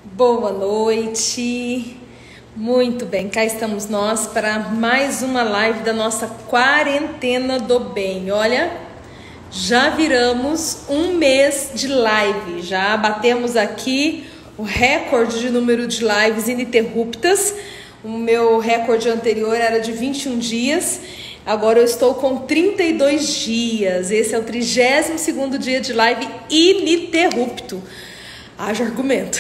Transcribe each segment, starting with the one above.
Boa noite. Muito bem, cá estamos nós para mais uma live da nossa quarentena do bem. Olha, já viramos um mês de live, já batemos aqui o recorde de número de lives ininterruptas. O meu recorde anterior era de 21 dias, agora eu estou com 32 dias. Esse é o 32º dia de live ininterrupto. Haja argumento.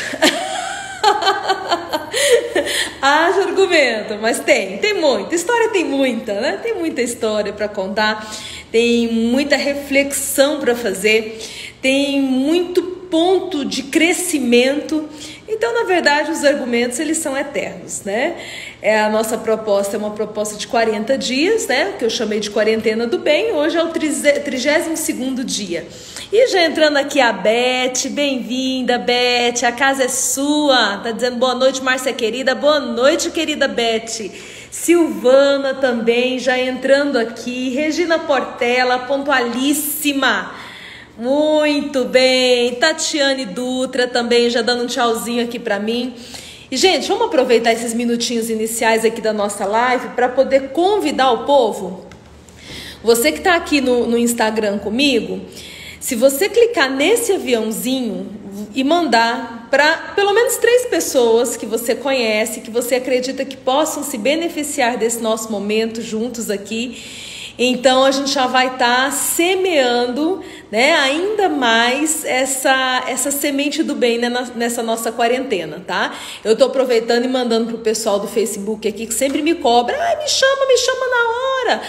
Haja argumento, mas tem muita história, tem muita, né? Tem muita história para contar, tem muita reflexão para fazer, tem muito ponto de crescimento. Então, na verdade, os argumentos, eles são eternos, né? A nossa proposta é uma proposta de 40 dias, né? Que eu chamei de quarentena do bem. Hoje é o 32º dia. E já entrando aqui a Beth, bem-vinda, Beth, a casa é sua. Tá dizendo boa noite, Márcia querida. Boa noite, querida Beth. Silvana também já entrando aqui. Regina Portela, pontualíssima. Muito bem, Tatiane Dutra também já dando um tchauzinho aqui pra mim. E gente, vamos aproveitar esses minutinhos iniciais aqui da nossa live para poder convidar o povo. Você que tá aqui no Instagram comigo, se você clicar nesse aviãozinho e mandar para pelo menos 3 pessoas que você conhece, que você acredita que possam se beneficiar desse nosso momento juntos aqui, então a gente já vai estar semeando, né, ainda mais essa semente do bem, né, nessa nossa quarentena, tá? Eu tô aproveitando e mandando pro pessoal do Facebook aqui que sempre me cobra, me chama na hora.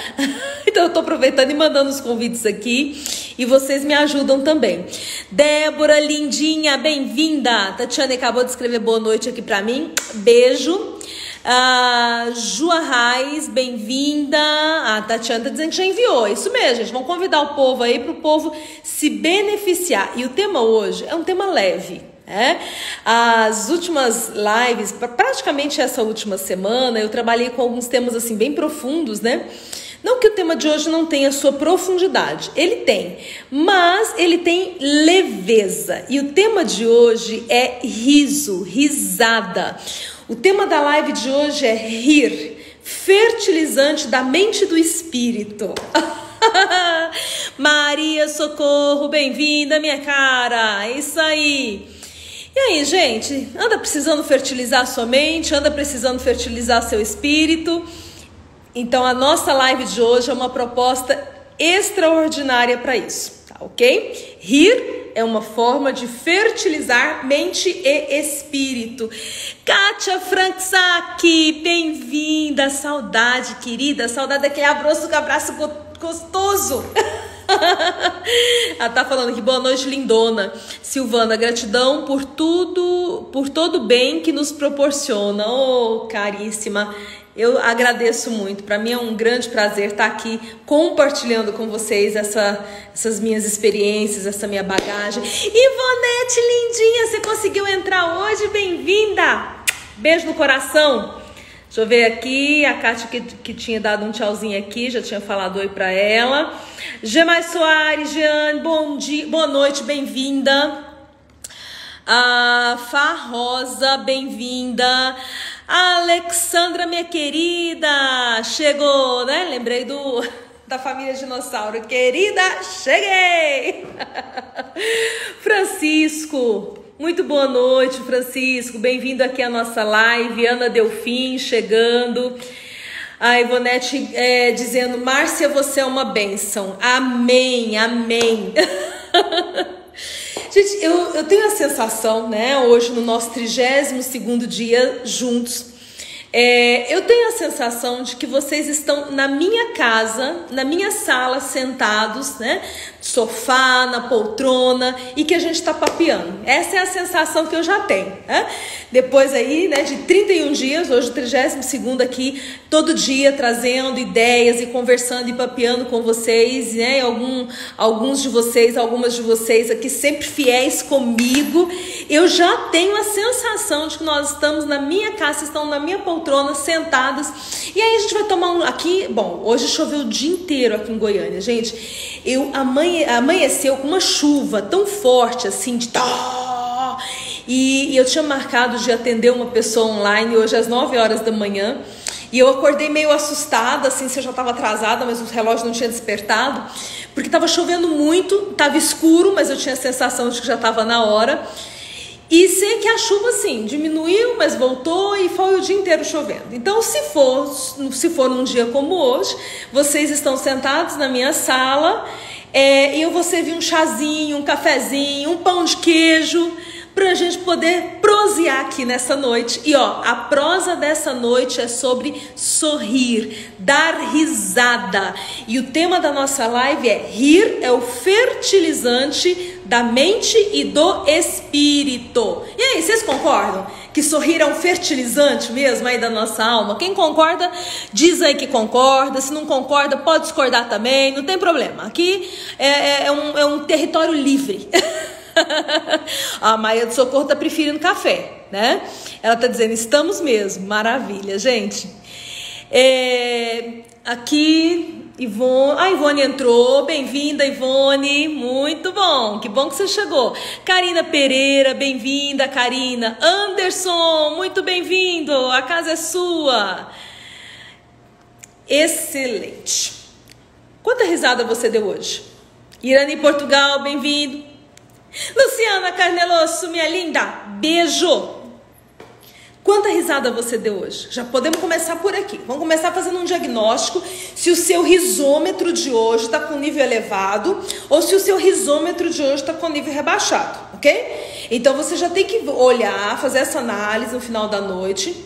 Então eu tô aproveitando e mandando os convites aqui e vocês me ajudam também. Débora, lindinha, bem-vinda. Tatiana acabou de escrever boa noite aqui pra mim. Beijo. Jua Raiz, bem-vinda. A Tatiana tá dizendo que já enviou. Isso mesmo, gente. Vamos convidar o povo aí para o povo se beneficiar. E o tema hoje é um tema leve, né? As últimas lives, praticamente essa última semana, eu trabalhei com alguns temas assim bem profundos, né? Não que o tema de hoje não tenha sua profundidade, ele tem, mas ele tem leveza. E o tema de hoje é riso, risada. O tema da live de hoje é rir, fertilizante da mente e do espírito. Maria Socorro, bem-vinda, minha cara. É isso aí. E aí, gente, anda precisando fertilizar sua mente, anda precisando fertilizar seu espírito? Então, a nossa live de hoje é uma proposta extraordinária para isso, tá ok? Rir é uma forma de fertilizar mente e espírito. Kátia Franksack, bem-vinda. Saudade, querida. Saudade daquele abraço gostoso. Ela tá falando aqui, boa noite, lindona. Silvana, gratidão por tudo, por todo o bem que nos proporciona. Oh, caríssima. Eu agradeço muito, para mim é um grande prazer estar aqui compartilhando com vocês essas minhas experiências, essa minha bagagem. Ivonete, lindinha, você conseguiu entrar hoje? Bem-vinda! Beijo no coração. Deixa eu ver aqui, a Kátia que tinha dado um tchauzinho aqui, já tinha falado oi para ela. Gemai Soares, Jeane, bom dia, boa noite, bem-vinda. Fá Rosa, bem-vinda. Alexandra, minha querida, chegou, né? Lembrei da família dinossauro. Querida, cheguei! Francisco, muito boa noite, Francisco. Bem-vindo aqui à nossa live. Ana Delfim chegando. A Ivonete dizendo, Márcia, você é uma bênção. Amém, amém. Gente, eu tenho a sensação, né, hoje no nosso 32º dia juntos, eu tenho a sensação de que vocês estão na minha casa, na minha sala, sentados, né, no sofá, na poltrona, e que a gente tá papeando. Essa é a sensação que eu já tenho, né? Depois aí, né, de 31 dias, hoje o 32º aqui, todo dia trazendo ideias e conversando e papeando com vocês, né? Alguns de vocês, algumas de vocês aqui sempre fiéis comigo. Eu já tenho a sensação de que nós estamos na minha casa, estão na minha poltrona, sentadas. E aí a gente vai tomar aqui, bom, hoje choveu o dia inteiro aqui em Goiânia, gente. Amanheceu com uma chuva tão forte assim, de e eu tinha marcado de atender uma pessoa online hoje às 9 horas da manhã. E eu acordei meio assustada, assim, se eu já estava atrasada, mas o relógio não tinha despertado, porque estava chovendo muito, estava escuro, mas eu tinha a sensação de que já estava na hora. E sei que a chuva, assim, diminuiu, mas voltou e foi o dia inteiro chovendo. Então, se for num dia como hoje, vocês estão sentados na minha sala, e eu vou servir um chazinho, um cafezinho, um pão de queijo, para a gente poder prosear aqui nessa noite. E ó, a prosa dessa noite é sobre sorrir, dar risada. E o tema da nossa live é: rir é o fertilizante da mente e do espírito. E aí, vocês concordam que sorrir é um fertilizante mesmo aí da nossa alma? Quem concorda, diz aí que concorda. Se não concorda, pode discordar também, não tem problema. Aqui é um território livre. A Maia do Socorro tá preferindo café, né? Ela tá dizendo, estamos mesmo. Maravilha, gente. Aqui, Ivone. A Ivone entrou. Bem-vinda, Ivone. Muito bom. Que bom que você chegou. Karina Pereira, bem-vinda, Karina. Anderson, muito bem-vindo. A casa é sua. Excelente. Quanta risada você deu hoje? Irani Portugal, bem-vindo. Luciana Carnelosso, minha linda, beijo. Quanta risada você deu hoje? Já podemos começar por aqui. Vamos começar fazendo um diagnóstico se o seu risômetro de hoje está com nível elevado ou se o seu risômetro de hoje está com nível rebaixado, ok? Então você já tem que olhar, fazer essa análise no final da noite.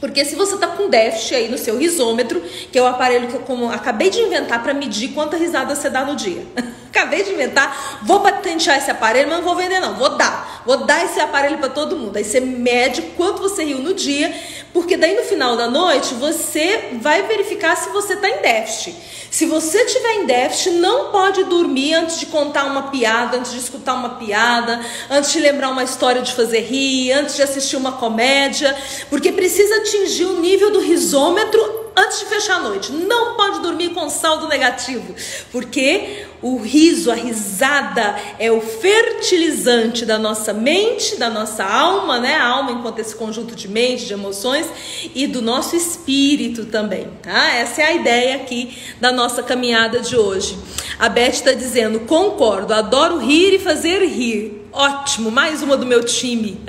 Porque se você tá com déficit aí no seu risômetro, que é o aparelho que eu acabei de inventar para medir quanta risada você dá no dia. Acabei de inventar, vou patentear esse aparelho, mas não vou vender não, vou dar esse aparelho para todo mundo. Aí você mede quanto você riu no dia, porque daí no final da noite você vai verificar se você tá em déficit. Se você tiver em déficit, não pode dormir antes de contar uma piada, antes de escutar uma piada, antes de lembrar uma história de fazer rir, antes de assistir uma comédia, porque precisa atingir o nível do risômetro antes de fechar a noite. Não pode dormir com saldo negativo, porque o riso, a risada é o fertilizante da nossa mente, da nossa alma, né? A alma enquanto esse conjunto de mente, de emoções, e do nosso espírito também, tá? Essa é a ideia aqui da nossa caminhada de hoje. A Beth está dizendo, concordo, adoro rir e fazer rir. Ótimo, mais uma do meu time.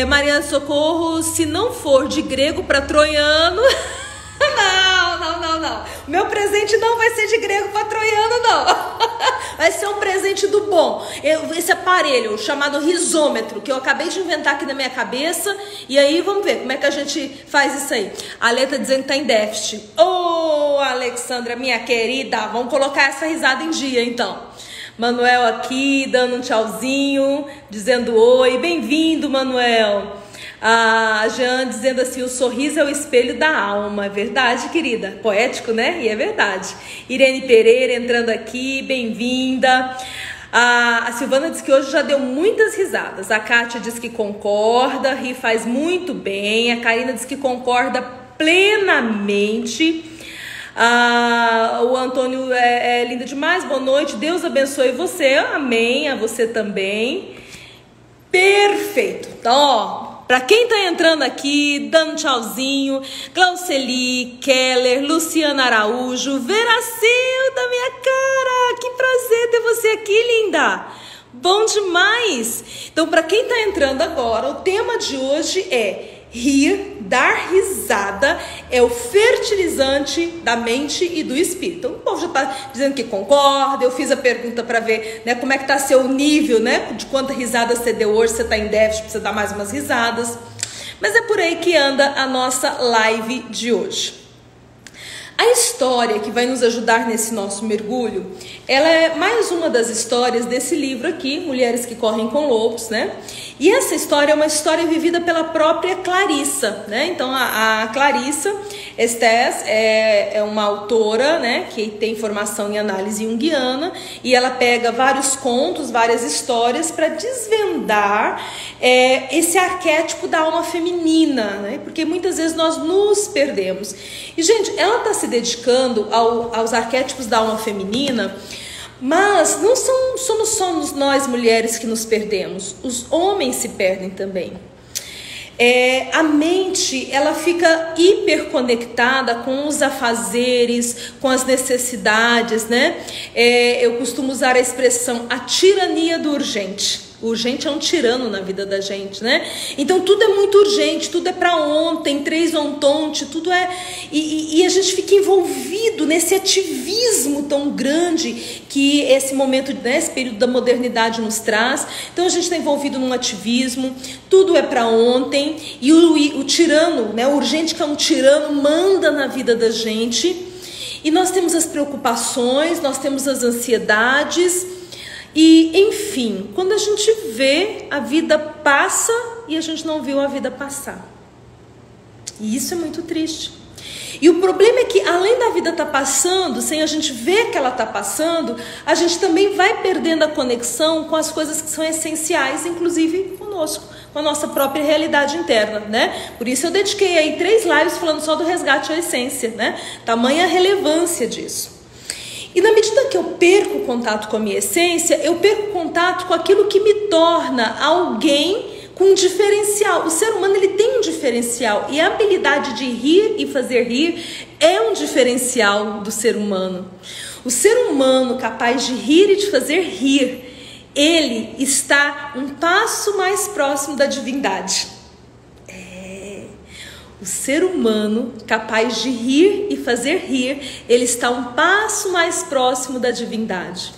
Mariana Socorro, se não for de grego para troiano... Não. O meu presente não vai ser de grego para troiano, não. Vai ser um presente do bom. Esse aparelho chamado risômetro, que eu acabei de inventar aqui na minha cabeça. E aí, vamos ver como é que a gente faz isso aí. A Lê tá dizendo que tá em déficit. Ô, Alexandra, minha querida, vamos colocar essa risada em dia, então. Manuel aqui, dando um tchauzinho, dizendo oi. Bem-vindo, Manuel. A Jean dizendo assim, o sorriso é o espelho da alma. É verdade, querida? Poético, né? E é verdade. Irene Pereira entrando aqui, bem-vinda. A Silvana diz que hoje já deu muitas risadas. A Kátia diz que concorda, ri faz muito bem. A Karina diz que concorda plenamente. O Antônio é lindo demais, boa noite, Deus abençoe você, amém, a você também. Perfeito. Então, ó, pra quem tá entrando aqui, dando tchauzinho, Glauceli, Keller, Luciana Araújo, Veracil da minha cara, que prazer ter você aqui, linda. Bom demais. Então, pra quem tá entrando agora, o tema de hoje é rir, dar risada é o fertilizante da mente e do espírito. Então, o povo já está dizendo que concorda. Eu fiz a pergunta para ver, né, como é que está seu nível, né, de quanta risada você deu hoje. Você está em déficit, precisa dar mais umas risadas. Mas é por aí que anda a nossa live de hoje. A história que vai nos ajudar nesse nosso mergulho, ela é mais uma das histórias desse livro aqui, Mulheres que Correm com Lobos, né? E essa história é uma história vivida pela própria Clarissa, né? Então a Clarissa Estés é uma autora, né, que tem formação em análise junguiana, e ela pega vários contos, várias histórias para desvendar esse arquétipo da alma feminina, né? Porque muitas vezes nós nos perdemos. E, gente, ela está se dedicando aos arquétipos da alma feminina Mas não somos só nós mulheres que nos perdemos, os homens se perdem também. A mente, ela fica hiperconectada com os afazeres, com as necessidades, né? Eu costumo usar a expressão a tirania do urgente. O urgente é um tirano na vida da gente, né? Então tudo é muito urgente, tudo é para ontem, 3 ontonte, tudo é... E a gente fica envolvido nesse ativismo tão grande que esse momento, né, esse período da modernidade nos traz. Então a gente está envolvido num ativismo, tudo é para ontem, e o tirano, né, o urgente que é um tirano, manda na vida da gente. E nós temos as preocupações, nós temos as ansiedades... E, enfim, quando a gente vê, a vida passa e a gente não viu a vida passar. E isso é muito triste. E o problema é que, além da vida estar passando, sem a gente ver que ela está passando, a gente também vai perdendo a conexão com as coisas que são essenciais, inclusive conosco, com a nossa própria realidade interna, né? Por isso eu dediquei aí 3 lives falando só do resgate à essência, né? Tamanha relevância disso. E na medida que eu perco o contato com a minha essência, eu perco contato com aquilo que me torna alguém com um diferencial. O ser humano, ele tem um diferencial, e a habilidade de rir e fazer rir é um diferencial do ser humano. O ser humano capaz de rir e de fazer rir, ele está um passo mais próximo da divindade. O ser humano capaz de rir e fazer rir, ele está um passo mais próximo da divindade.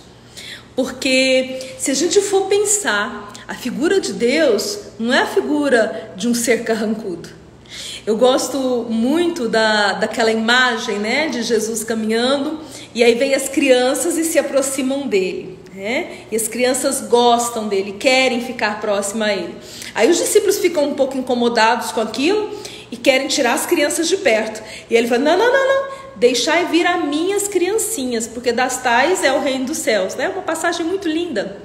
Porque se a gente for pensar, a figura de Deus não é a figura de um ser carrancudo. Eu gosto muito daquela imagem, né, de Jesus caminhando, e aí vem as crianças e se aproximam dele. E as crianças gostam dele, querem ficar próximo a ele. Aí os discípulos ficam um pouco incomodados com aquilo e querem tirar as crianças de perto. E ele fala, não, deixai vir a minhas criancinhas, porque das tais é o reino dos céus. É uma passagem muito linda.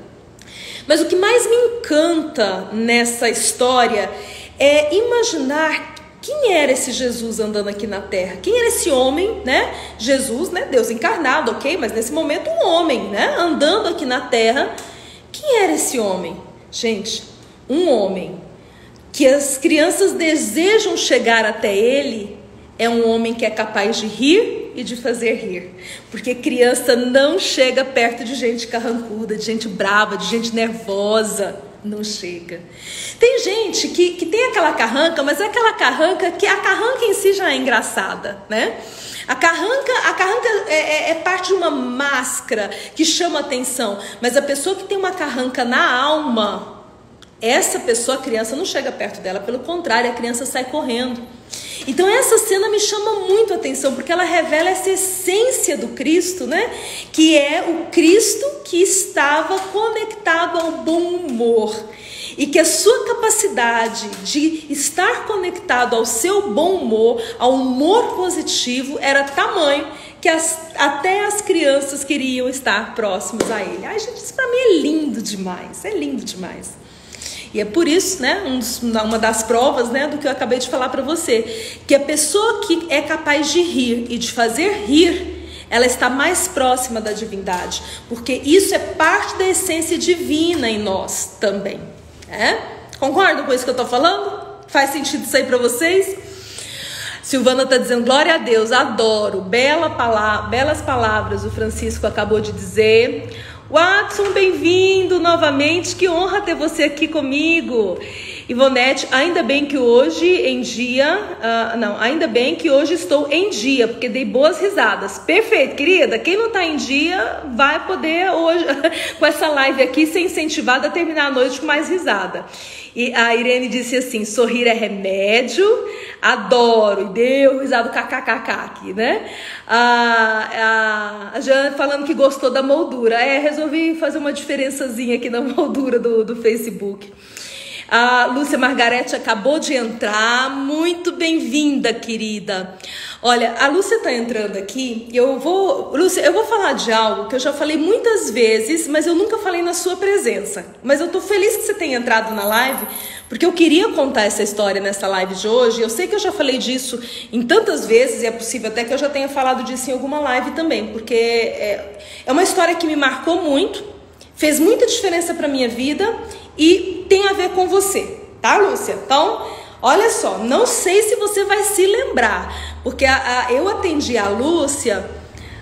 Mas o que mais me encanta nessa história é imaginar quem era esse Jesus andando aqui na terra. Quem era esse homem, né? Jesus, né? Deus encarnado, ok? Mas nesse momento um homem, né? Andando aqui na terra. Quem era esse homem? Gente, um homem que as crianças desejam chegar até ele, é um homem que é capaz de rir e de fazer rir. Porque criança não chega perto de gente carrancuda, de gente brava, de gente nervosa. Não chega. Tem gente que tem aquela carranca, mas é aquela carranca que a carranca em si já é engraçada, né? A carranca é parte de uma máscara que chama atenção, mas a pessoa que tem uma carranca na alma, essa pessoa, a criança não chega perto dela, pelo contrário, a criança sai correndo. Então essa cena me chama muito a atenção, porque ela revela essa essência do Cristo, né? Que é o Cristo que estava conectado ao bom humor. E que a sua capacidade de estar conectado ao seu bom humor, ao humor positivo, era tamanho que até as crianças queriam estar próximos a ele. Ai, gente, isso pra mim é lindo demais, é lindo demais. E é por isso, né, uma das provas, né, do que eu acabei de falar para você, que a pessoa que é capaz de rir e de fazer rir, ela está mais próxima da divindade, porque isso é parte da essência divina em nós também. Concordam com isso que eu estou falando? Faz sentido isso aí para vocês? Silvana está dizendo, glória a Deus, adoro, belas palavras o Francisco acabou de dizer. Watson, bem-vindo novamente, que honra ter você aqui comigo. Ivonete, ainda bem que hoje estou em dia, porque dei boas risadas. Perfeito, querida, quem não está em dia vai poder hoje, com essa live aqui, ser incentivada a terminar a noite com mais risada. E a Irene disse assim, sorrir é remédio, adoro, e deu risada kkkk aqui, né? A Jana falando que gostou da moldura, resolvi fazer uma diferençazinha aqui na moldura do Facebook. A Lúcia Margarete acabou de entrar. Muito bem-vinda, querida. Olha, a Lúcia tá entrando aqui. Lúcia, eu vou falar de algo que eu já falei muitas vezes, mas eu nunca falei na sua presença. Mas eu tô feliz que você tenha entrado na live, porque eu queria contar essa história nessa live de hoje. Eu sei que eu já falei disso em tantas vezes, e é possível até que eu já tenha falado disso em alguma live também, porque é uma história que me marcou muito, fez muita diferença para minha vida e tem a ver com você, tá, Lúcia? Então, olha só, não sei se você vai se lembrar, porque eu atendi a Lúcia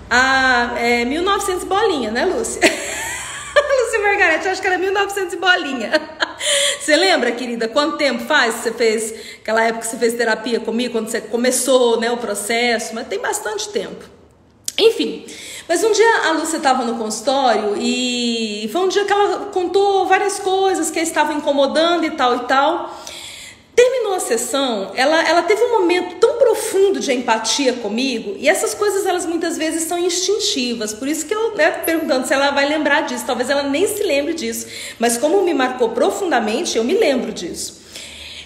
a 1900 bolinha, né, Lúcia? Lúcia Margarete, acho que era 1900 bolinha. Você lembra, querida, quanto tempo faz que você fez, aquela época que você fez terapia comigo, quando você começou, né, o processo? Mas tem bastante tempo. Enfim, mas um dia a Lúcia estava no consultório e foi um dia que ela contou várias coisas que a estavam incomodando e tal e tal. Terminou a sessão, ela teve um momento tão profundo de empatia comigo, e essas coisas, elas muitas vezes são instintivas, por isso que eu, perguntando se ela vai lembrar disso, talvez ela nem se lembre disso, mas como me marcou profundamente, eu me lembro disso.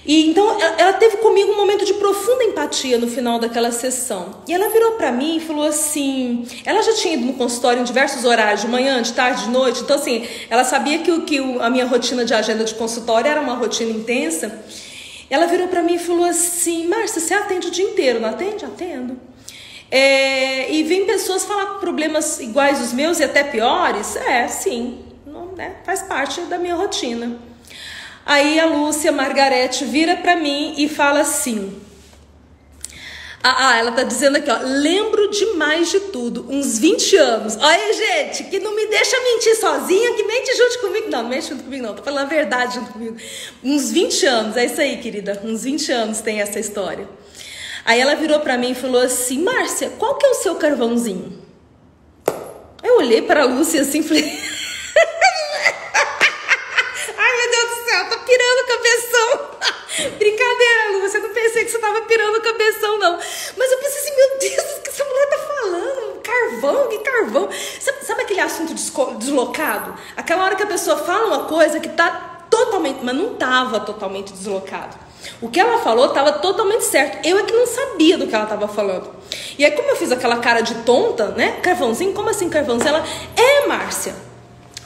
E então ela teve comigo um momento de profunda empatia no final daquela sessão, e ela virou pra mim e falou assim, ela já tinha ido no consultório em diversos horários, de manhã, de tarde, de noite, então assim, ela sabia que a minha rotina de agenda de consultório era uma rotina intensa. Ela virou para mim e falou assim, Márcia, você atende o dia inteiro, não atende? Atendo. E vem pessoas falar problemas iguais aos meus e até piores? Sim, não, faz parte da minha rotina. Aí a Lúcia Margarete vira para mim e fala assim, ela tá dizendo aqui, ó, lembro demais de tudo, uns 20 anos. Olha, gente, que não me deixa mentir sozinha, que mente junto comigo. Não mente junto comigo não, tô falando a verdade junto comigo. Uns 20 anos, é isso aí, querida, uns 20 anos tem essa história. Aí ela virou pra mim e falou assim, Márcia, qual que é o seu carvãozinho? Eu olhei pra Lúcia assim e falei... Ai, meu Deus do céu, tô pirando o cabeção. Brincadeira, Lúcia, eu não pensei que você tava pirando o cabeção, não. Mas eu pensei assim, meu Deus, o que essa mulher tá falando? Carvão? Que carvão? Sabe aquele assunto deslocado? Aquela hora que a pessoa fala uma coisa que tá totalmente... Mas não tava totalmente deslocado. O que ela falou tava totalmente certo. Eu é que não sabia do que ela tava falando. E aí, como eu fiz aquela cara de tonta, né? Carvãozinho? Como assim carvãozinho? Ela, Márcia...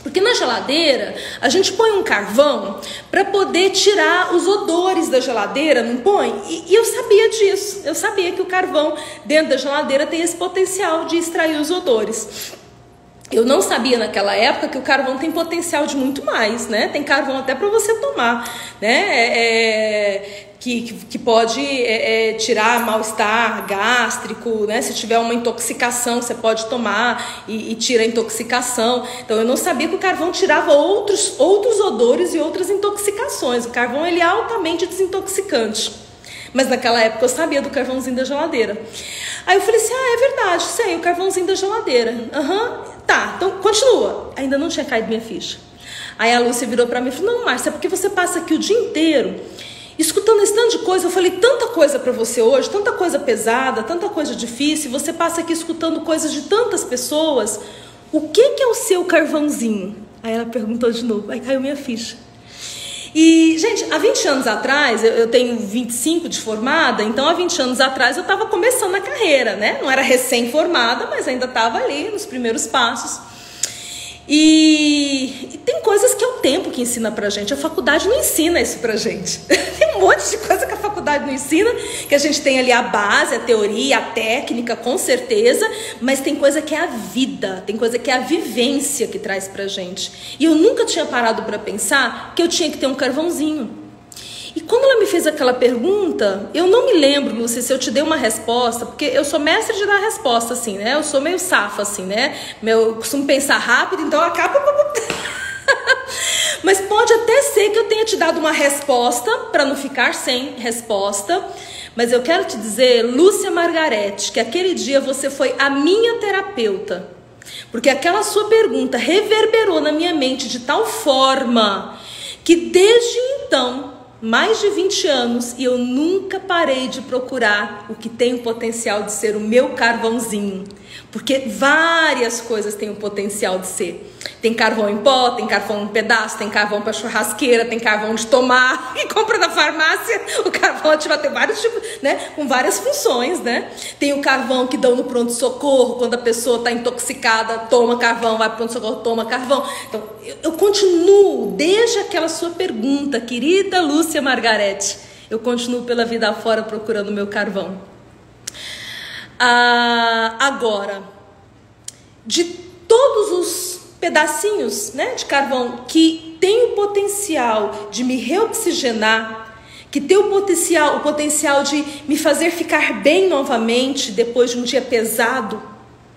Porque na geladeira, a gente põe um carvão para poder tirar os odores da geladeira, não põe? E eu sabia disso. Eu sabia que o carvão dentro da geladeira tem esse potencial de extrair os odores. Eu não sabia naquela época que o carvão tem potencial de muito mais, né? Tem carvão até para você tomar, né? Que pode tirar mal-estar gástrico, né? Se tiver uma intoxicação, você pode tomar e tira a intoxicação. Então, eu não sabia que o carvão tirava outros odores e outras intoxicações. O carvão, ele é altamente desintoxicante. Mas naquela época eu sabia do carvãozinho da geladeira. Aí eu falei assim, é verdade, sei, o carvãozinho da geladeira. Tá, então continua. Ainda não tinha caído minha ficha. Aí a Lúcia virou pra mim e falou, não, Márcia, é porque você passa aqui o dia inteiro escutando esse tanto de coisa. Eu falei tanta coisa pra você hoje, tanta coisa pesada, tanta coisa difícil. Você passa aqui escutando coisas de tantas pessoas. O que é o seu carvãozinho? Aí ela perguntou de novo, aí caiu minha ficha. E, gente, há 20 anos atrás, eu tenho 25 de formada, então há 20 anos atrás eu estava começando a carreira, né? Não era recém-formada, mas ainda estava ali nos primeiros passos. E tem coisas que é o tempo que ensina pra gente. A faculdade não ensina isso pra gente. Tem um monte de coisa que a faculdade não ensina, que a gente tem ali a base, a teoria, a técnica, com certeza, mas tem coisa que é a vida, tem coisa que é a vivência que traz pra gente. E eu nunca tinha parado pra pensar que eu tinha que ter um carvãozinho. E quando ela me fez aquela pergunta, eu não me lembro, Lúcia, se eu te dei uma resposta, porque eu sou mestre de dar resposta, assim, né? Eu sou meio safa, assim, né? Eu costumo pensar rápido, então acaba... Mas pode até ser que eu tenha te dado uma resposta, para não ficar sem resposta. Mas eu quero te dizer, Lúcia Margarete, que aquele dia você foi a minha terapeuta. Porque aquela sua pergunta reverberou na minha mente de tal forma que desde então... mais de 20 anos e eu nunca parei de procurar o que tem o potencial de ser o meu carvãozinho. Porque várias coisas têm o potencial de ser. Tem carvão em pó, tem carvão em pedaço, tem carvão para churrasqueira, tem carvão de tomar e compra na farmácia. O carvão ativa tem vários tipos, né? Com várias funções, né? Tem o carvão que dão no pronto-socorro, quando a pessoa está intoxicada, toma carvão, vai para o pronto-socorro, toma carvão. Então, eu continuo, desde aquela sua pergunta, querida Lúcia Margarete, eu continuo pela vida afora procurando meu carvão. Agora, de todos os pedacinhos, né, de carvão que tem o potencial de me reoxigenar, que tem o potencial de me fazer ficar bem novamente depois de um dia pesado.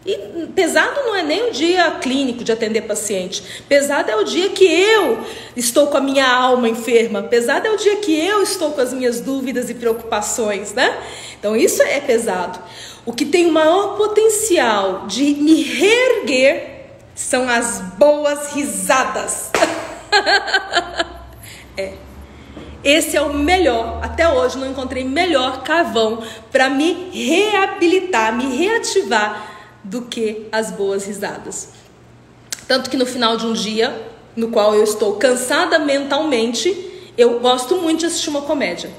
E pesado não é nem o dia clínico de atender paciente. Pesado é o dia que eu estou com a minha alma enferma. Pesado é o dia que eu estou com as minhas dúvidas e preocupações, né? Então isso é pesado. O que tem o maior potencial de me reerguer são as boas risadas. Esse é o melhor. Até hoje não encontrei melhor carvão para me reabilitar, me reativar do que as boas risadas. Tanto que no final de um dia, no qual eu estou cansada mentalmente, eu gosto muito de assistir uma comédia.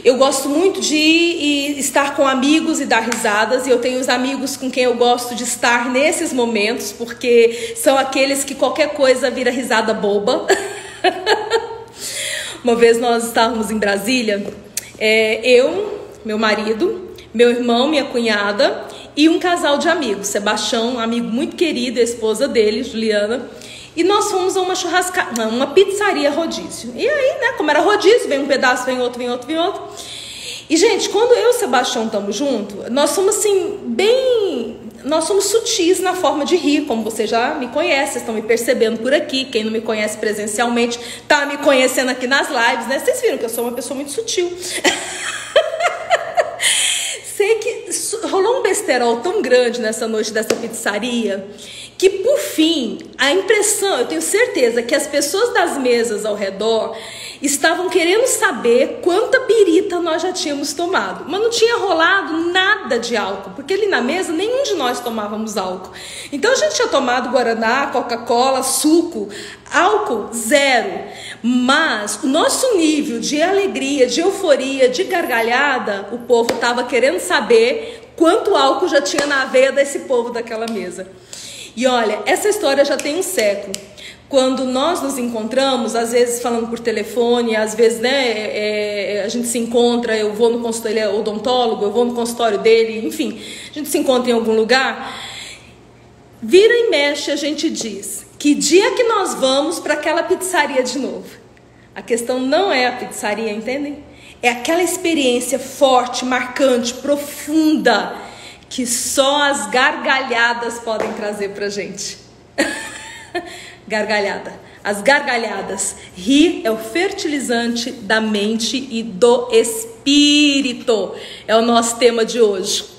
Eu gosto muito de estar com amigos e dar risadas, e eu tenho os amigos com quem eu gosto de estar nesses momentos, porque são aqueles que qualquer coisa vira risada boba. Uma vez nós estávamos em Brasília, eu, meu marido, meu irmão, minha cunhada e um casal de amigos, Sebastião, um amigo muito querido, a esposa dele, Juliana, e nós fomos a uma pizzaria rodízio. E aí, né, como era rodízio, vem um pedaço, vem outro, vem outro, vem outro. E, gente, quando eu e o Sebastião estamos juntos, nós somos assim, nós somos sutis na forma de rir, como você já me conhece, vocês estão me percebendo por aqui. Quem não me conhece presencialmente tá me conhecendo aqui nas lives, né? Vocês viram que eu sou uma pessoa muito sutil. Sei que rolou um besterol tão grande nessa noite dessa pizzaria, que por fim, a impressão, eu tenho certeza que as pessoas das mesas ao redor estavam querendo saber quanta birita nós já tínhamos tomado. Mas não tinha rolado nada de álcool, porque ali na mesa nenhum de nós tomávamos álcool. Então a gente tinha tomado Guaraná, Coca-Cola, suco, álcool zero. Mas o nosso nível de alegria, de euforia, de gargalhada, o povo estava querendo saber quanto álcool já tinha na veia desse povo daquela mesa. E olha, essa história já tem um século. Quando nós nos encontramos, às vezes falando por telefone, às vezes, né, a gente se encontra, eu vou no consultório, ele é odontólogo, eu vou no consultório dele, enfim, a gente se encontra em algum lugar, vira e mexe, a gente diz, que dia que nós vamos para aquela pizzaria de novo? A questão não é a pizzaria, entendem? É aquela experiência forte, marcante, profunda, que só as gargalhadas podem trazer pra gente. Gargalhada. As gargalhadas. Rir é o fertilizante da mente e do espírito. É o nosso tema de hoje.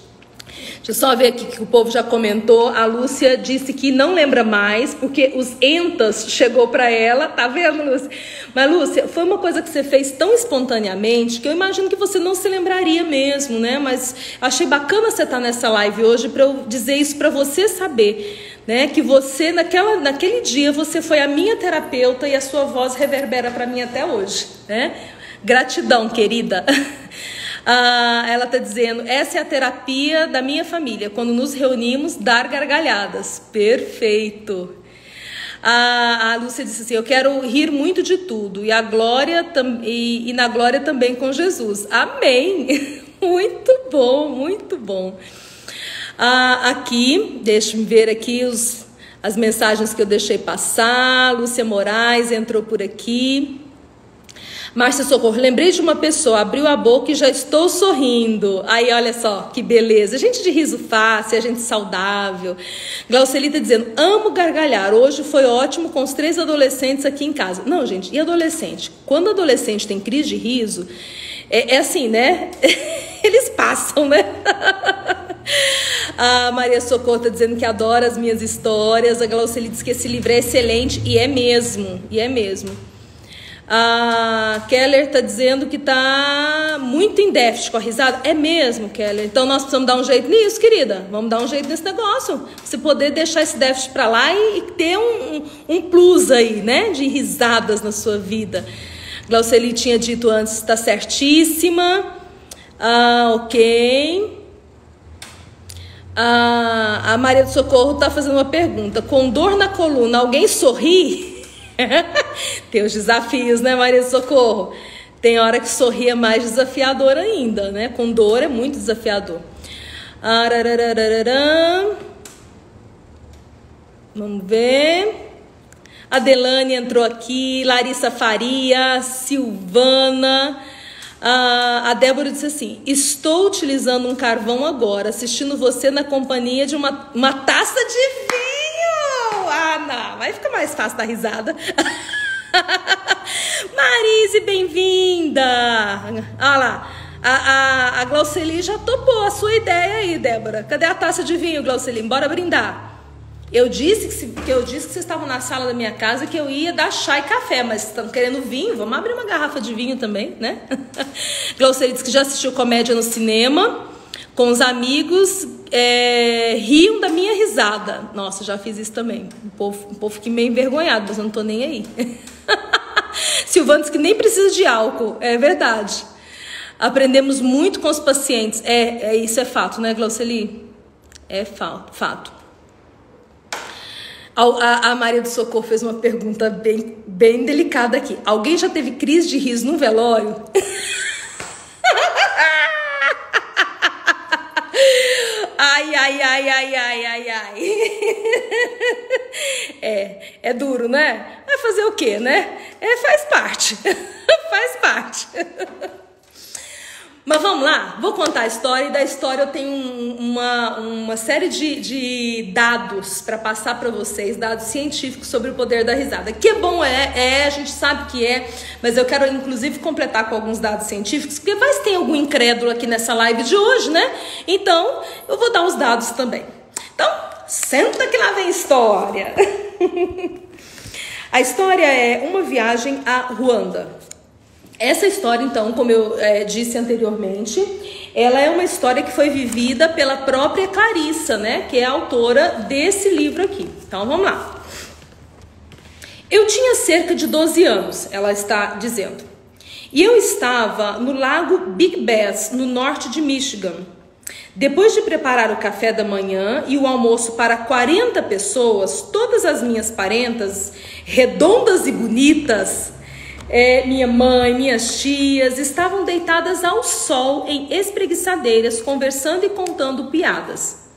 Deixa eu só ver aqui que o povo já comentou. A Lúcia disse que não lembra mais, porque os entas chegou para ela. Tá vendo, Lúcia? Mas, Lúcia, foi uma coisa que você fez tão espontaneamente que eu imagino que você não se lembraria mesmo, né? Mas achei bacana você estar nessa live hoje para eu dizer isso para você saber, né? Que você, naquele dia, você foi a minha terapeuta e a sua voz reverbera para mim até hoje, né? Gratidão, querida. Ela está dizendo, essa é a terapia da minha família, quando nos reunimos, dar gargalhadas. Perfeito. A Lúcia disse assim, eu quero rir muito de tudo, e na glória também com Jesus. Amém. Muito bom, muito bom. Aqui, deixa eu ver aqui as mensagens que eu deixei passar. Lúcia Moraes entrou por aqui. Márcia Socorro, lembrei de uma pessoa, abriu a boca e já estou sorrindo. Aí, olha só, que beleza. Gente de riso fácil, gente saudável. Glaucelita dizendo, amo gargalhar. Hoje foi ótimo com os 3 adolescentes aqui em casa. Não, gente, e adolescente? Quando adolescente tem crise de riso, é assim, né? Eles passam, né? A Maria Socorro está dizendo que adora as minhas histórias. A Glaucelita diz que esse livro é excelente, e é mesmo, A Keller tá dizendo que tá muito em déficit com a risada. É mesmo, Keller? Então nós precisamos dar um jeito nisso, querida. Vamos dar um jeito nesse negócio. Você poder deixar esse déficit pra lá e ter um plus aí, né? De risadas na sua vida. Glauceli tinha dito antes, tá certíssima. Ok. A Maria do Socorro tá fazendo uma pergunta. Com dor na coluna, alguém sorri? Tem os desafios, né, Maria do Socorro? Tem hora que sorrir é mais desafiador ainda, né? Com dor é muito desafiador. Vamos ver. A Delane entrou aqui, Larissa Faria, Silvana. A Débora disse assim: estou utilizando um carvão agora, assistindo você na companhia de uma taça de vinho. Não, vai ficar mais fácil dar risada. Marise, bem-vinda. Olha lá, a Glauceli já topou a sua ideia aí, Débora. Cadê a taça de vinho, Glauceli? Bora brindar. Eu disse que vocês estavam na sala da minha casa que eu ia dar chá e café, mas estão querendo vinho? Vamos abrir uma garrafa de vinho também, né? Glauceli disse que já assistiu comédia no cinema com os amigos, riam da minha risada. Nossa, já fiz isso também. O povo fica meio envergonhado, mas eu não tô nem aí. Silvana disse que nem precisa de álcool. É verdade. Aprendemos muito com os pacientes. Isso é fato, né, Glauceli? É fato. A Maria do Socorro fez uma pergunta bem delicada aqui. Alguém já teve crise de riso no velório? Ai. É duro, né? Vai fazer o quê, né? Faz parte. Faz parte. Mas vamos lá, vou contar a história, e da história eu tenho uma série de dados para passar para vocês, dados científicos sobre o poder da risada. Que bom a gente sabe que mas eu quero inclusive completar com alguns dados científicos, porque vai ter algum incrédulo aqui nessa live de hoje, né? Então, eu vou dar os dados também. Então, senta que lá vem história. A história é uma viagem a Ruanda. Essa história, então, como eu disse anteriormente, ela é uma história que foi vivida pela própria Clarissa, né? Que é a autora desse livro aqui. Então, vamos lá. Eu tinha cerca de 12 anos, ela está dizendo. E eu estava no lago Big Bass, no norte de Michigan. Depois de preparar o café da manhã e o almoço para 40 pessoas, todas as minhas parentas, redondas e bonitas, minha mãe, minhas tias, estavam deitadas ao sol em espreguiçadeiras, conversando e contando piadas.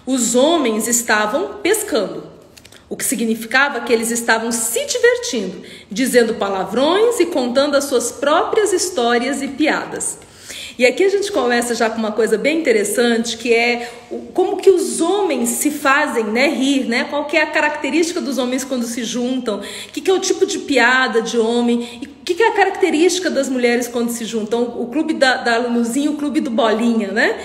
Os homens estavam pescando, o que significava que eles estavam se divertindo, dizendo palavrões e contando as suas próprias histórias e piadas. E aqui a gente começa já com uma coisa bem interessante, que é como que os homens se fazem, né, rir, né? Qual que é a característica dos homens quando se juntam? O que é o tipo de piada de homem? E o que é a característica das mulheres quando se juntam? O clube da Luzinha e o clube do Bolinha, né?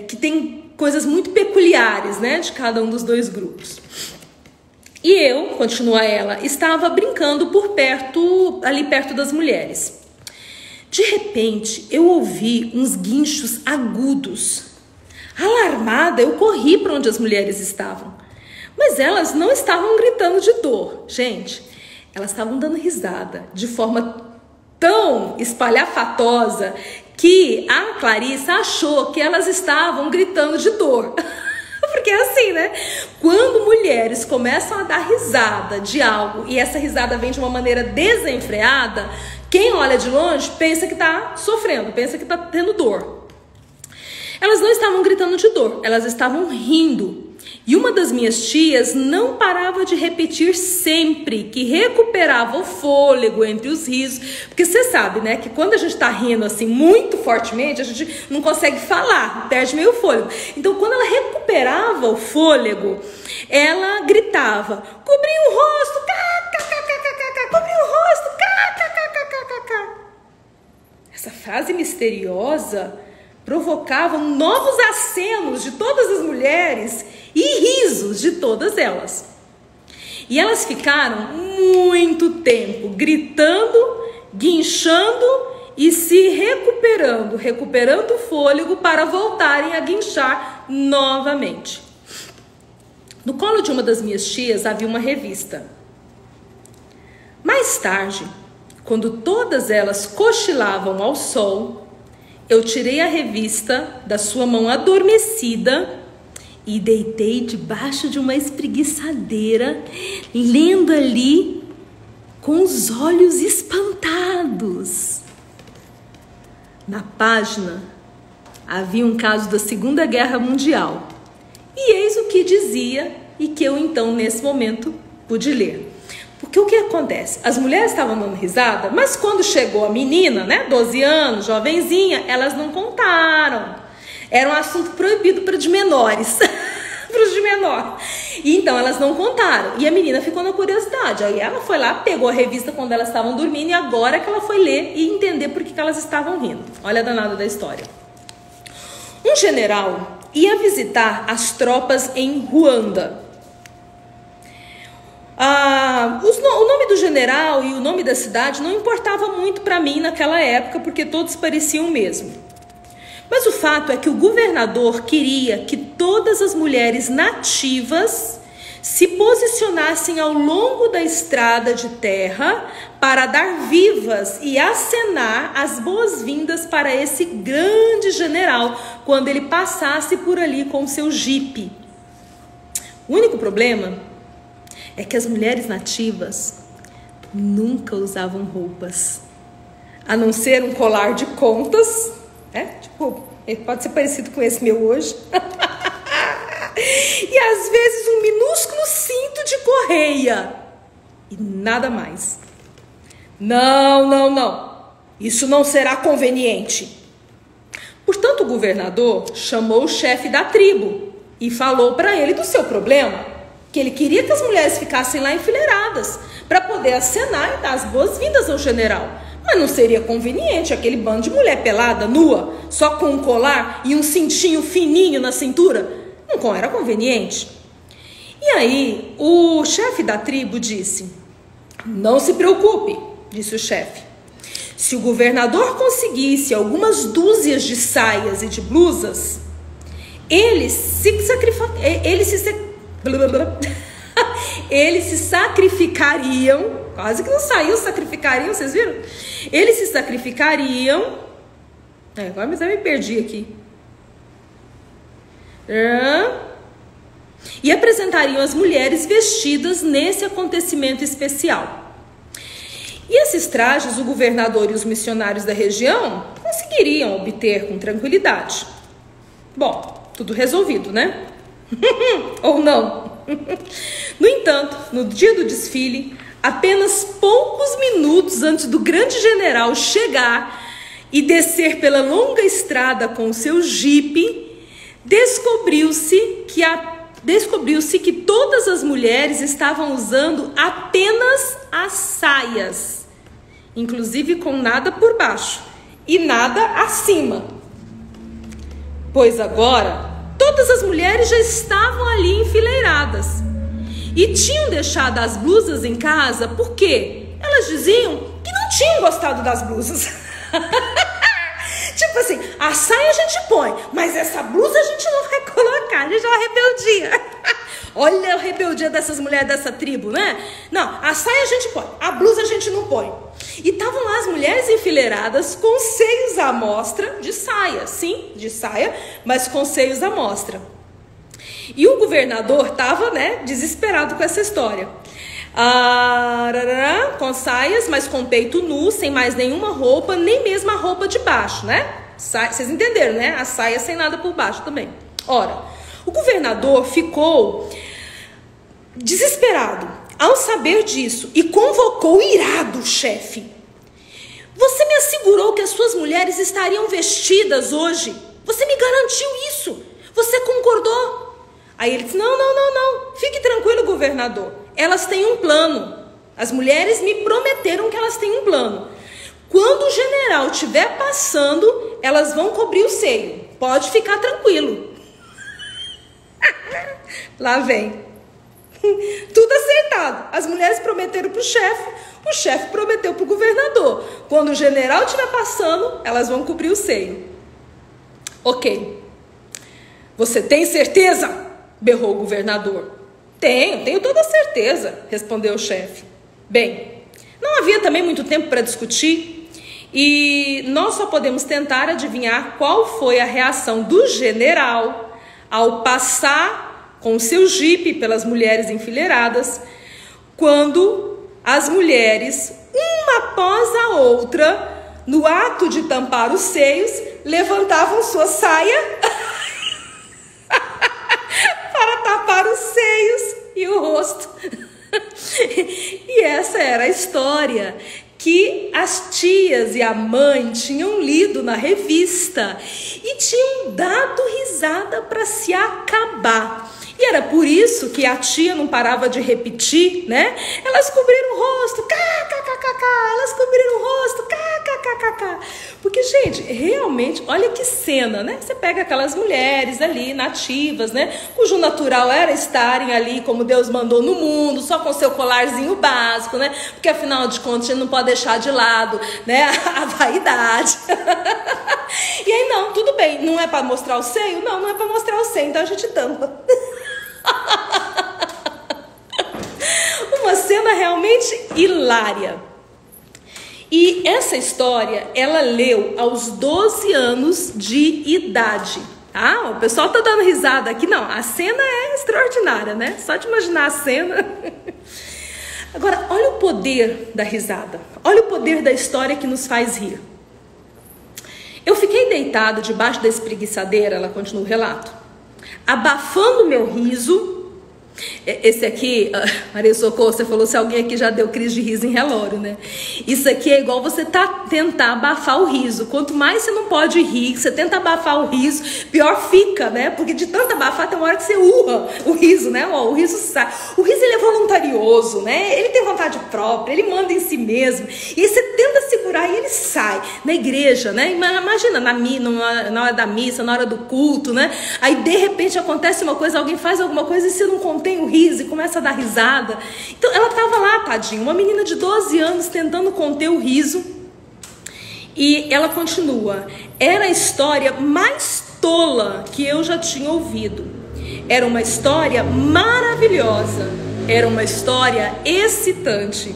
Que tem coisas muito peculiares, né, de cada um dos dois grupos. E eu, continua ela, estava brincando ali perto das mulheres. De repente, eu ouvi uns guinchos agudos. Alarmada, eu corri para onde as mulheres estavam. Mas elas não estavam gritando de dor. Gente, elas estavam dando risada de forma tão espalhafatosa que a Clarissa achou que elas estavam gritando de dor. Porque é assim, né? Quando mulheres começam a dar risada de algo e essa risada vem de uma maneira desenfreada, quem olha de longe pensa que está sofrendo, pensa que está tendo dor. Elas não estavam gritando de dor, elas estavam rindo. E uma das minhas tias não parava de repetir sempre que recuperava o fôlego entre os risos. Porque você sabe, né, que quando a gente tá rindo assim muito fortemente, a gente não consegue falar, perde meio o fôlego. Então, quando ela recuperava o fôlego, ela gritava: cobri o rosto, cobri o rosto, Essa frase misteriosa provocava novos acenos de todas as mulheres e risos de todas elas. E elas ficaram muito tempo gritando, guinchando e se recuperando o fôlego para voltarem a guinchar novamente. No colo de uma das minhas tias havia uma revista. Mais tarde, quando todas elas cochilavam ao sol, eu tirei a revista da sua mão adormecida e deitei debaixo de uma espreguiçadeira, lendo ali com os olhos espantados. Na página havia um caso da Segunda Guerra Mundial. E eis o que dizia e que eu então, nesse momento, pude ler. Porque o que acontece? As mulheres estavam dando risada, mas quando chegou a menina, né, 12 anos, jovenzinha, elas não contaram. Era um assunto proibido para os de menores. Para os de menor. E então elas não contaram. E a menina ficou na curiosidade. Aí ela foi lá, pegou a revista quando elas estavam dormindo e agora que ela foi ler e entender por que elas estavam rindo. Olha a danada da história. Um general ia visitar as tropas em Ruanda. O nome do general e o nome da cidade não importava muito para mim naquela época, porque todos pareciam o mesmo. Mas o fato é que o governador queria que todas as mulheres nativas se posicionassem ao longo da estrada de terra para dar vivas e acenar as boas-vindas para esse grande general quando ele passasse por ali com seu jipe. O único problema é que as mulheres nativas nunca usavam roupas, a não ser um colar de contas, tipo, pode ser parecido com esse meu hoje, e às vezes um minúsculo cinto de correia, e nada mais. Não, isso não será conveniente. Portanto, o governador chamou o chefe da tribo e falou para ele do seu problema, que ele queria que as mulheres ficassem lá enfileiradas para poder acenar e dar as boas-vindas ao general. Mas não seria conveniente aquele bando de mulher pelada, nua, só com um colar e um cintinho fininho na cintura? Não era conveniente. E aí, o chefe da tribo disse: não se preocupe, disse o chefe. Se o governador conseguisse algumas dúzias de saias e de blusas, eles se sacrificariam, quase que não saiu, sacrificariam, vocês viram? Eles se sacrificariam, agora eu me perdi aqui, e apresentariam as mulheres vestidas nesse acontecimento especial. E esses trajes o governador e os missionários da região conseguiriam obter com tranquilidade. Bom, tudo resolvido, né? Ou não? No entanto, no dia do desfile, apenas poucos minutos antes do grande general chegar e descer pela longa estrada com o seu jipe, descobriu-se que todas as mulheres estavam usando apenas as saias, inclusive com nada por baixo e nada acima. Pois agora todas as mulheres já estavam ali enfileiradas e tinham deixado as blusas em casa porque elas diziam que não tinham gostado das blusas. Tipo assim, a saia a gente põe, mas essa blusa a gente não vai colocar. A gente é uma rebeldia. Olha a rebeldia dessas mulheres dessa tribo, né? Não, a saia a gente põe, a blusa a gente não põe. E estavam lá as mulheres enfileiradas com seios à mostra, de saia, sim, de saia, mas com seios à mostra. E o governador estava, desesperado com essa história. Com saias, mas com peito nu, sem mais nenhuma roupa, nem mesmo a roupa de baixo, né? Vocês entenderam, né? A saia sem nada por baixo também. Ora, o governador ficou desesperado ao saber disso e convocou irado o chefe. Você me assegurou que as suas mulheres estariam vestidas hoje. Você me garantiu isso. Você concordou? Aí ele disse, não. Fique tranquilo, governador. Elas têm um plano. As mulheres me prometeram que elas têm um plano. Quando o general estiver passando, elas vão cobrir o seio. Pode ficar tranquilo. Lá vem. Tudo acertado. As mulheres prometeram para o chefe prometeu para o governador. Quando o general estiver passando, elas vão cobrir o seio. Ok. Você tem certeza? Berrou o governador. Tenho toda certeza, respondeu o chefe. Bem, não havia também muito tempo para discutir e nós só podemos tentar adivinhar qual foi a reação do general ao passar com o seu jipe pelas mulheres enfileiradas, quando as mulheres, uma após a outra, no ato de tampar os seios, levantavam sua saia para tapar os seios e o rosto. E essa era a história que as tias e a mãe tinham lido na revista e tinham dado risada para se acabar. E era por isso que a tia não parava de repetir, né? Elas cobriram o rosto, kkkk, elas cobriram o rosto, kkkk. Porque, gente, realmente, olha que cena, né? Você pega aquelas mulheres ali, nativas, né? Cujo natural era estarem ali como Deus mandou no mundo, só com seu colarzinho básico, né? Porque, afinal de contas, a gente não pode deixar de lado, né? A vaidade. E aí, não, tudo bem, não é para mostrar o seio? Não é para mostrar o seio, então a gente tampa. Uma cena realmente hilária. E essa história, ela leu aos 12 anos de idade. O pessoal tá dando risada aqui. Não, a cena é extraordinária, né? Só de imaginar a cena. Agora, olha o poder da risada. Olha o poder da história que nos faz rir. Eu fiquei deitada debaixo da espreguiçadeira, ela continua o relato, abafando meu riso. Esse aqui, Maria Socorro, você falou se alguém aqui já deu crise de riso em relório, né? Isso aqui é igual você tentar abafar o riso. Quanto mais você não pode rir, você tenta abafar o riso, pior fica, né? Porque de tanto abafar tem uma hora que você urra o riso, né? O riso sai. O riso, ele é voluntarioso, né? Ele tem vontade própria, ele manda em si mesmo. E aí você tenta segurar e ele sai. Na igreja, né? Imagina, na hora da missa, na hora do culto, né? Aí de repente acontece uma coisa, alguém faz alguma coisa e você não contém o riso e começa a dar risada. Então ela estava lá, tadinha, uma menina de 12 anos tentando conter o riso. E ela continua: era a história mais tola que eu já tinha ouvido. Era uma história maravilhosa. Era uma história excitante.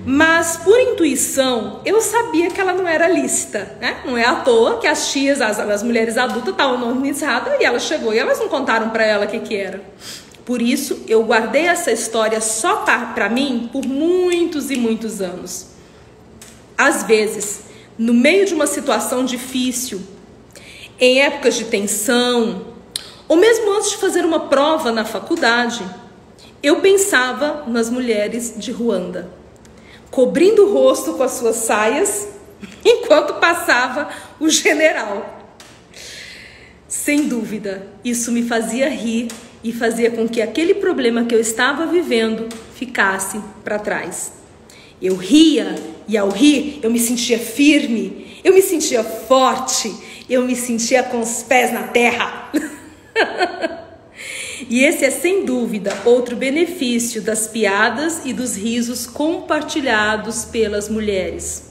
Mas por intuição eu sabia que ela não era lícita, né? Não é à toa que as tias, as mulheres adultas estavam organizadas e ela chegou e elas não contaram para ela o que era. Por isso eu guardei essa história só para mim por muitos e muitos anos. Às vezes, no meio de uma situação difícil, em épocas de tensão, ou mesmo antes de fazer uma prova na faculdade, eu pensava nas mulheres de Ruanda, cobrindo o rosto com as suas saias, enquanto passava o general. Sem dúvida, isso me fazia rir e fazia com que aquele problema que eu estava vivendo ficasse para trás. Eu ria e ao rir eu me sentia firme, eu me sentia forte, eu me sentia com os pés na terra. E esse é sem dúvida outro benefício das piadas e dos risos compartilhados pelas mulheres.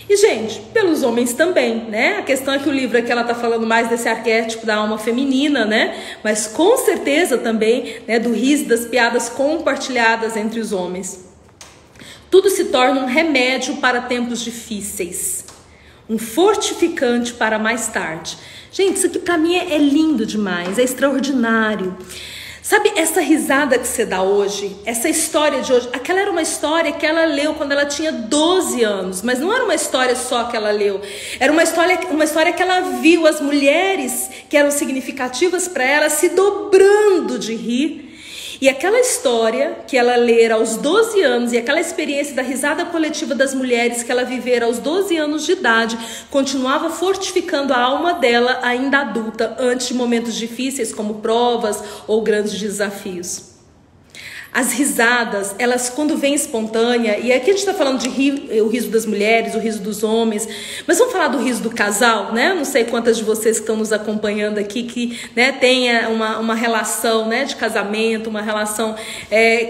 E gente, pelos homens também, né? A questão é que o livro aqui ela tá falando mais desse arquétipo da alma feminina, né? Mas com certeza também, né, do riso, das piadas compartilhadas entre os homens. Tudo se torna um remédio para tempos difíceis, um fortificante para mais tarde. Gente, isso aqui pra mim é lindo demais, é extraordinário. Sabe essa risada que você dá hoje, essa história de hoje, aquela era uma história que ela leu quando ela tinha 12 anos, mas não era uma história só que ela leu, era uma história que ela viu as mulheres que eram significativas para ela se dobrando de rir. E aquela história que ela lera aos 12 anos e aquela experiência da risada coletiva das mulheres que ela vivera aos 12 anos de idade continuava fortificando a alma dela ainda adulta antes de momentos difíceis como provas ou grandes desafios. As risadas, elas quando vem espontânea, e aqui a gente está falando de o riso das mulheres, o riso dos homens, mas vamos falar do riso do casal, né? Eu não sei quantas de vocês que estão nos acompanhando aqui que, né, tenha uma relação, né, de casamento, uma relação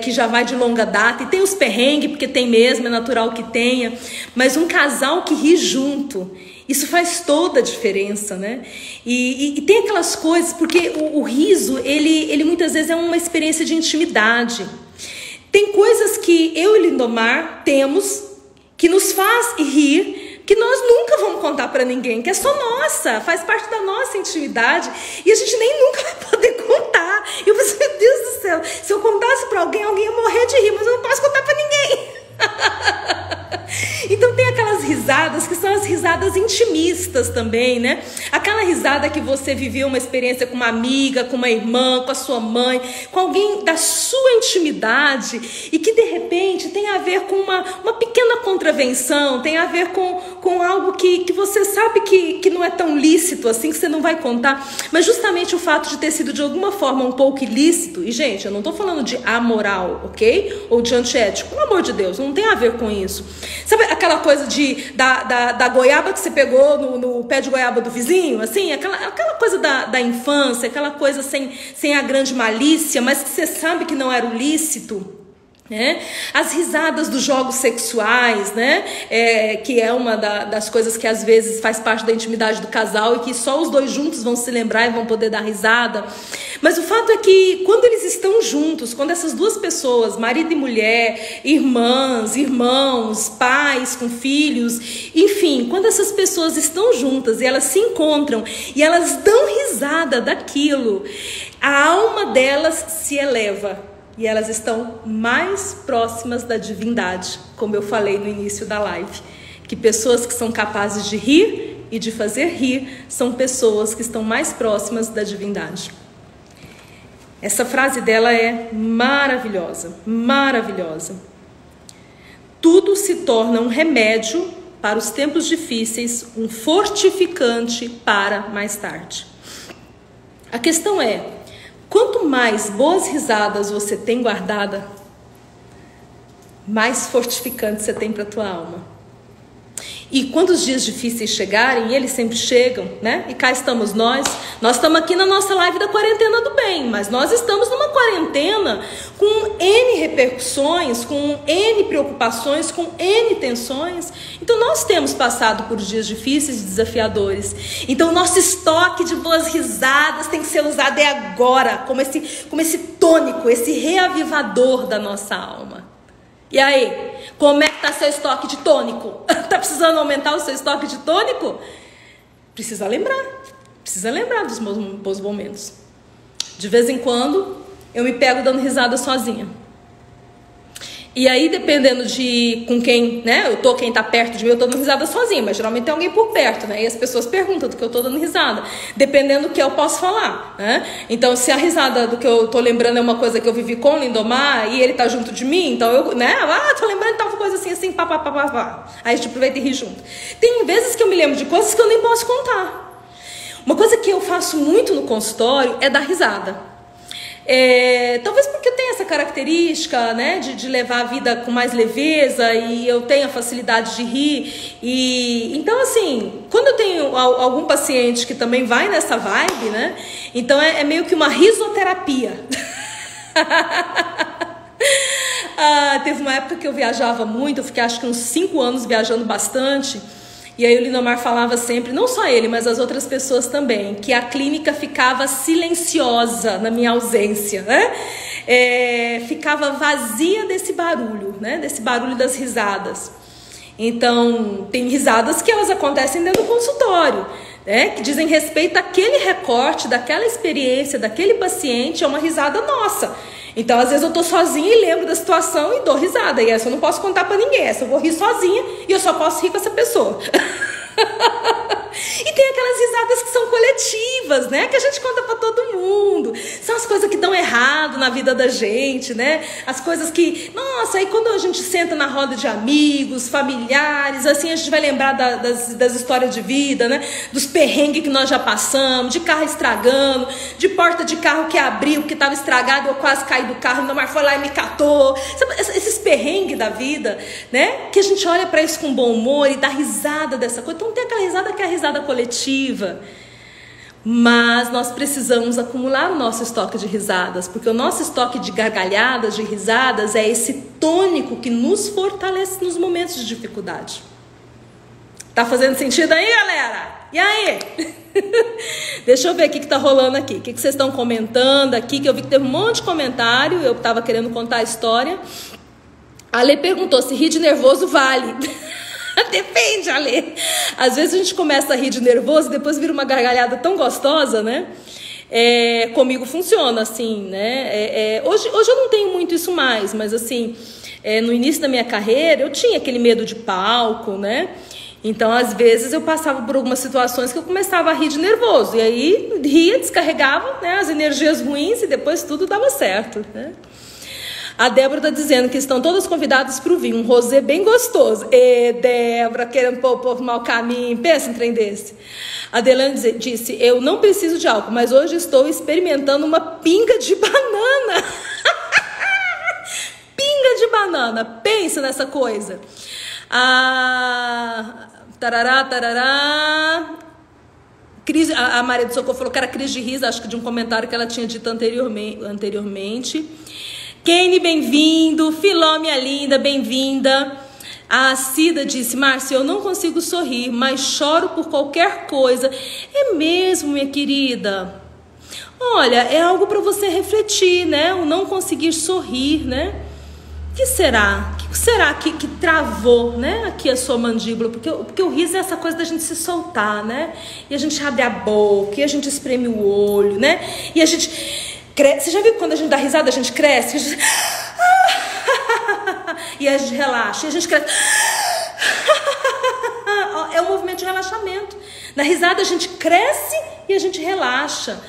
que já vai de longa data, e tem os perrengues, porque tem mesmo, é natural que tenha, mas um casal que ri junto, isso faz toda a diferença, né? E tem aquelas coisas, porque o riso, ele muitas vezes é uma experiência de intimidade. Tem coisas que eu e Lindomar temos que nos faz rir, que nós nunca vamos contar para ninguém, que é só nossa, faz parte da nossa intimidade, e a gente nem nunca vai poder contar. Eu pensei, meu Deus do céu, se eu contasse para alguém, alguém ia morrer de rir, mas eu não posso contar para ninguém. Então tem aquelas risadas que são as risadas intimistas também, né? Aquela risada que você viveu uma experiência com uma amiga, com uma irmã, com a sua mãe, com alguém da sua intimidade, e que de repente tem a ver com uma pequena contravenção, tem a ver com algo que você sabe que não é tão lícito assim, que você não vai contar, mas justamente o fato de ter sido de alguma forma um pouco ilícito, e gente, eu não tô falando de amoral, ok? Ou de antiético, pelo amor de Deus, não tem a ver com isso. Sabe aquela coisa da goiaba que você pegou no pé de goiaba do vizinho? Assim, aquela coisa da infância, aquela coisa sem a grande malícia, mas que você sabe que não era o lícito. Né? As risadas dos jogos sexuais, né? Que é uma das coisas que às vezes faz parte da intimidade do casal e que só os dois juntos vão se lembrar e vão poder dar risada. Mas o fato é que quando eles estão juntos, quando essas duas pessoas, marido e mulher, irmãs, irmãos, pais com filhos, enfim, quando essas pessoas estão juntas e elas se encontram e elas dão risada daquilo, a alma delas se eleva. E elas estão mais próximas da divindade, como eu falei no início da live. Que pessoas que são capazes de rir e de fazer rir são pessoas que estão mais próximas da divindade. Essa frase dela é maravilhosa, maravilhosa. Tudo se torna um remédio para os tempos difíceis, um fortificante para mais tarde. A questão é, quanto mais boas risadas você tem guardada, mais fortificante você tem para a tua alma. E quando os dias difíceis chegarem, e eles sempre chegam, né? E cá estamos nós estamos aqui na nossa live da quarentena do bem, mas nós estamos numa quarentena com N repercussões, com N preocupações, com N tensões. Então nós temos passado por dias difíceis e desafiadores. Então o nosso estoque de boas risadas tem que ser usado agora, como esse tônico, esse reavivador da nossa alma. E aí, como é que tá seu estoque de tônico? Tá precisando aumentar o seu estoque de tônico? Precisa lembrar dos meus bons momentos. De vez em quando, eu me pego dando risada sozinha. E aí, dependendo de com quem, né, quem tá perto de mim, eu tô dando risada sozinha, mas geralmente tem alguém por perto, né, e as pessoas perguntam do que eu tô dando risada, dependendo do que eu posso falar, né, então se a risada do que eu tô lembrando é uma coisa que eu vivi com o Lindomar, e ele tá junto de mim, então eu, né, tô lembrando de tal coisa assim, pá, aí a gente aproveita e ri junto. Tem vezes que eu me lembro de coisas que eu nem posso contar. Uma coisa que eu faço muito no consultório é dar risada. Talvez porque eu tenho essa característica, né, de levar a vida com mais leveza, e eu tenho a facilidade de rir, e então assim, quando eu tenho algum paciente que também vai nessa vibe, né, então é meio que uma risoterapia. Teve uma época que eu viajava muito, eu fiquei acho que uns 5 anos viajando bastante. E aí o Lindomar falava sempre, não só ele, mas as outras pessoas também, que a clínica ficava silenciosa na minha ausência, né? Ficava vazia desse barulho, né? Desse barulho das risadas. Então, tem risadas que elas acontecem dentro do consultório, né? Que dizem respeito àquele recorte, daquela experiência, daquele paciente, é uma risada nossa. Então, às vezes eu tô sozinha e lembro da situação e dou risada. E essa eu não posso contar pra ninguém. Essa eu vou rir sozinha e eu só posso rir com essa pessoa. E tem aquelas risadas que são coletivas, né? Que a gente conta pra todo mundo. São as coisas que dão errado na vida da gente, né? As coisas que... Nossa, aí quando a gente senta na roda de amigos, familiares, assim, a gente vai lembrar das histórias de vida, né? Dos perrengues que nós já passamos, de carro estragando, de porta de carro que abriu, que estava estragado, eu quase caí do carro, meu marido foi lá e me catou. Sabe, esses perrengues da vida, né? Que a gente olha para isso com bom humor e dá risada dessa coisa. Então tem aquela risada que é a risada coletiva. Mas nós precisamos acumular o nosso estoque de risadas, porque o nosso estoque de gargalhadas, de risadas, é esse tônico que nos fortalece nos momentos de dificuldade. Tá fazendo sentido aí, galera? E aí? Deixa eu ver o que tá rolando aqui. O que vocês estão comentando aqui? Que eu vi que teve um monte de comentário. Eu tava querendo contar a história. A Lê perguntou se rir de nervoso vale. Depende, Ale. Às vezes a gente começa a rir de nervoso e depois vira uma gargalhada tão gostosa, né? Comigo funciona assim, né? Hoje eu não tenho muito isso mais, mas assim, no início da minha carreira eu tinha aquele medo de palco, né? Então, às vezes, eu passava por algumas situações que eu começava a rir de nervoso. E aí, ria, descarregava, né, as energias ruins e depois tudo dava certo, né? A Débora está dizendo que estão todas convidadas para o vinho. Um rosé bem gostoso. E Débora, querendo pôr o povo mau caminho. Pensa em trem desse. A Delane disse, eu não preciso de álcool, mas hoje estou experimentando uma pinga de banana. Pinga de banana. Pensa nessa coisa. A Maria do Socorro falou que era crise de riso, acho que de um comentário que ela tinha dito anteriormente. Kane, bem-vindo. Filó, minha linda, bem-vinda. A Cida disse, Márcia, eu não consigo sorrir, mas choro por qualquer coisa. É mesmo, minha querida? Olha, é algo para você refletir, né? O não conseguir sorrir, né? O que será? O que será que travou, né? Aqui a sua mandíbula? Porque o riso é essa coisa da gente se soltar, né? E a gente abre a boca, e a gente espreme o olho, né? E a gente cresce. Você já viu que quando a gente dá risada, a gente cresce? A gente... E a gente relaxa, e a gente cresce. É um movimento de relaxamento. Na risada a gente cresce e a gente relaxa.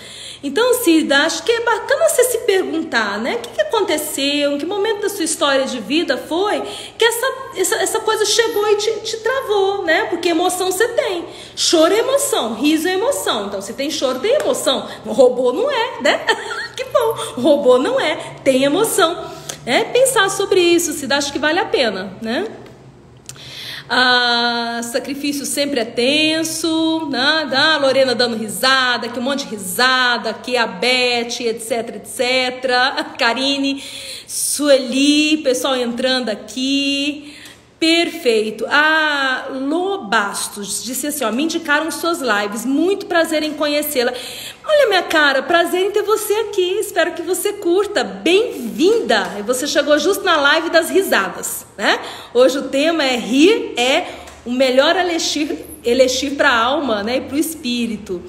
Então, Cida, acho que é bacana você se perguntar, né? O que aconteceu? Em que momento da sua história de vida foi que essa coisa chegou e te travou, né? Porque emoção você tem. Choro é emoção, riso é emoção. Então, se tem choro, tem emoção. O robô não é, né? Que bom. O robô não é, tem emoção. Pensar sobre isso, Cida, acho que vale a pena, né? Sacrifício sempre é tenso, né? A Lorena dando risada, aqui um monte de risada, aqui a Beth, etc, etc. A Karine, Sueli, pessoal entrando aqui. Perfeito. A Lô Bastos disse assim, ó, me indicaram suas lives, muito prazer em conhecê-la. Olha, minha cara, prazer em ter você aqui, espero que você curta, bem-vinda. Você chegou justo na live das risadas, né? Hoje o tema é rir é o melhor elixir para a alma, né? E para o espírito.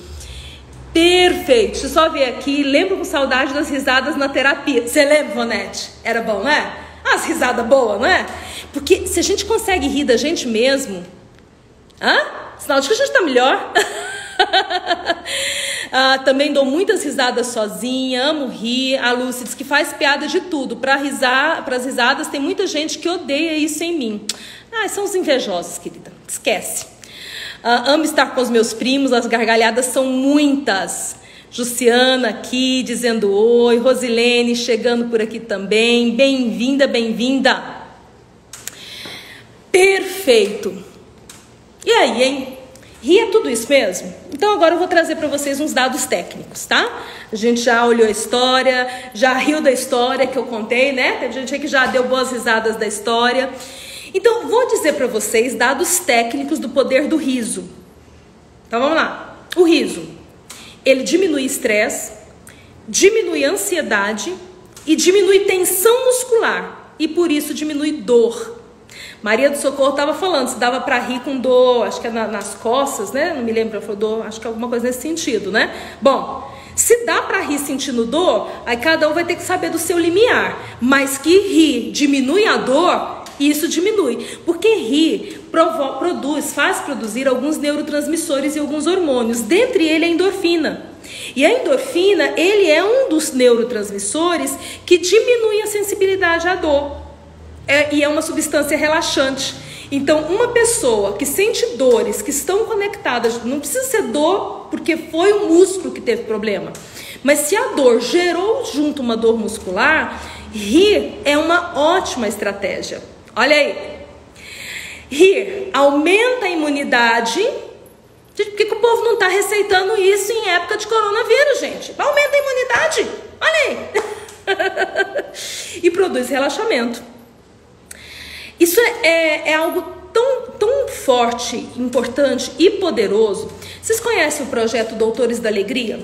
Perfeito, deixa eu só ver aqui, lembro com saudade das risadas na terapia. Você lembra, Vonete? Era bom, né? As risadas boas, não é? Porque se a gente consegue rir da gente mesmo, sinal de que a gente tá melhor. Também dou muitas risadas sozinha, amo rir. A Lúcia diz que faz piada de tudo. Para as risadas tem muita gente que odeia isso em mim. São os invejosos, querida. Esquece. Amo estar com os meus primos, as gargalhadas são muitas. Jussiana aqui dizendo oi, Rosilene chegando por aqui também, bem-vinda, bem-vinda. Perfeito. E aí, hein? Rir é tudo isso mesmo? Então agora eu vou trazer para vocês uns dados técnicos, tá? A gente já olhou a história, já riu da história que eu contei, né? Teve gente aí que já deu boas risadas da história. Então vou dizer para vocês dados técnicos do poder do riso. Então vamos lá. O riso. Ele diminui estresse, diminui ansiedade e diminui tensão muscular. E por isso diminui dor. Maria do Socorro estava falando, se dava para rir com dor, acho que é nas costas, né? Não me lembro, ela falou dor, acho que é alguma coisa nesse sentido, né? Bom, se dá para rir sentindo dor, aí cada um vai ter que saber do seu limiar. Mas que rir diminui a dor, isso diminui. Porque rir faz produzir alguns neurotransmissores e alguns hormônios, dentre ele a endorfina. E a endorfina, ele é um dos neurotransmissores que diminui a sensibilidade à dor. E é uma substância relaxante. Então, uma pessoa que sente dores que estão conectadas, não precisa ser dor porque foi o músculo que teve problema, mas se a dor gerou junto uma dor muscular, rir é uma ótima estratégia. Olha aí. Rir aumenta a imunidade. Gente, por que o povo não está receitando isso em época de coronavírus, gente? Aumenta a imunidade. Olha aí. E produz relaxamento. Isso é algo tão forte, importante e poderoso. Vocês conhecem o projeto Doutores da Alegria?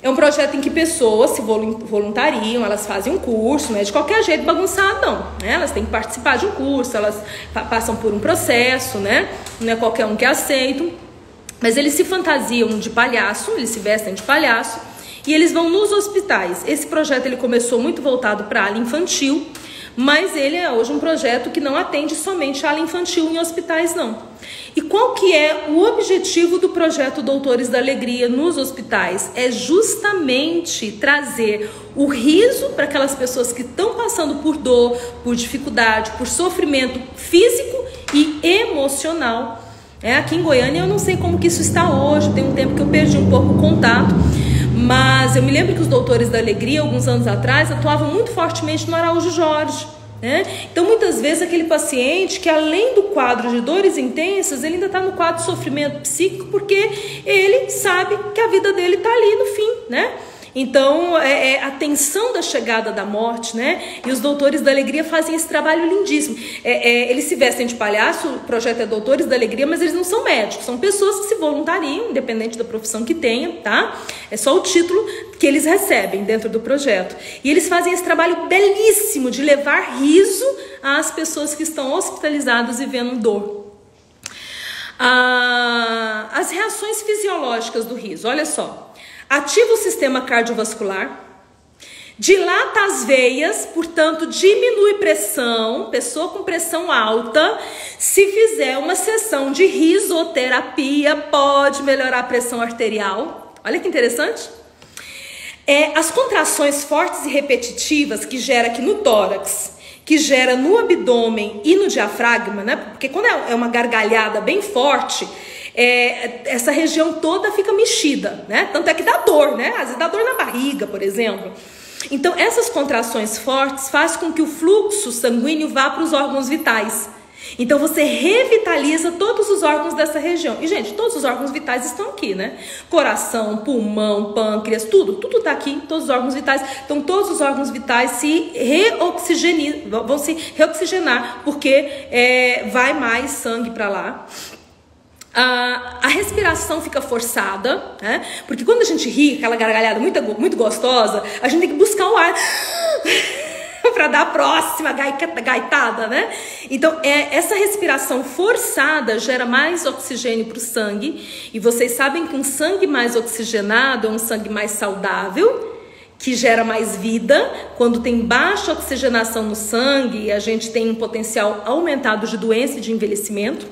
É um projeto em que pessoas se voluntariam, elas fazem um curso, não é de qualquer jeito bagunçado, não. Né? Elas têm que participar de um curso, elas passam por um processo, né? Não é qualquer um que aceita. Mas eles se fantasiam de palhaço, eles se vestem de palhaço e eles vão nos hospitais. Esse projeto ele começou muito voltado para a área infantil, mas ele é hoje um projeto que não atende somente a área infantil em hospitais, não. E qual que é o objetivo do projeto Doutores da Alegria nos hospitais? É justamente trazer o riso para aquelas pessoas que estão passando por dor, por dificuldade, por sofrimento físico e emocional. Aqui em Goiânia eu não sei como que isso está hoje, tem um tempo que eu perdi um pouco o contato, mas eu me lembro que os Doutores da Alegria, alguns anos atrás, atuavam muito fortemente no Araújo Jorge. Né? Então, muitas vezes, aquele paciente que, além do quadro de dores intensas, ele ainda está no quadro de sofrimento psíquico, porque ele sabe que a vida dele está ali no fim, né? Então, a tensão da chegada da morte, né? E os Doutores da Alegria fazem esse trabalho lindíssimo. Eles se vestem de palhaço, o projeto é Doutores da Alegria, mas eles não são médicos, são pessoas que se voluntariam, independente da profissão que tenha, tá? É só o título que eles recebem dentro do projeto. E eles fazem esse trabalho belíssimo de levar riso às pessoas que estão hospitalizadas e vivendo dor. As reações fisiológicas do riso, olha só. Ativa o sistema cardiovascular, dilata as veias, portanto diminui pressão, pessoa com pressão alta, se fizer uma sessão de risoterapia, pode melhorar a pressão arterial. Olha que interessante. As contrações fortes e repetitivas que gera aqui no tórax, que gera no abdômen e no diafragma, né? Porque quando é uma gargalhada bem forte, essa região toda fica mexida, né? Tanto é que dá dor, né? Às vezes dá dor na barriga, por exemplo. Então, essas contrações fortes fazem com que o fluxo sanguíneo vá para os órgãos vitais. Então, você revitaliza todos os órgãos dessa região. E, gente, todos os órgãos vitais estão aqui, né? Coração, pulmão, pâncreas, tudo tá aqui, todos os órgãos vitais. Então, todos os órgãos vitais vão se reoxigenar, porque vai mais sangue para lá. A respiração fica forçada, né? Porque quando a gente ri, aquela gargalhada muito gostosa, a gente tem que buscar o ar para dar a próxima gaitada, né? Então, essa respiração forçada gera mais oxigênio para o sangue. E vocês sabem que um sangue mais oxigenado é um sangue mais saudável, que gera mais vida. Quando tem baixa oxigenação no sangue, a gente tem um potencial aumentado de doença e de envelhecimento.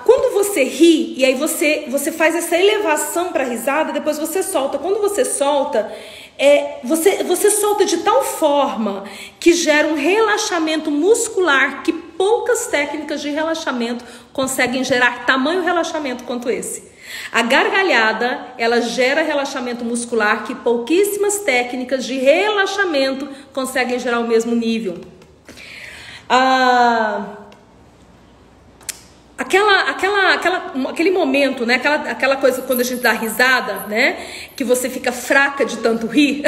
Quando você ri, e aí você faz essa elevação para a risada, depois você solta. Quando você solta, você solta de tal forma que gera um relaxamento muscular que poucas técnicas de relaxamento conseguem gerar tamanho relaxamento quanto esse. A gargalhada, ela gera relaxamento muscular que pouquíssimas técnicas de relaxamento conseguem gerar o mesmo nível. Aquele momento, né? Aquela coisa quando a gente dá risada, né? Que você fica fraca de tanto rir.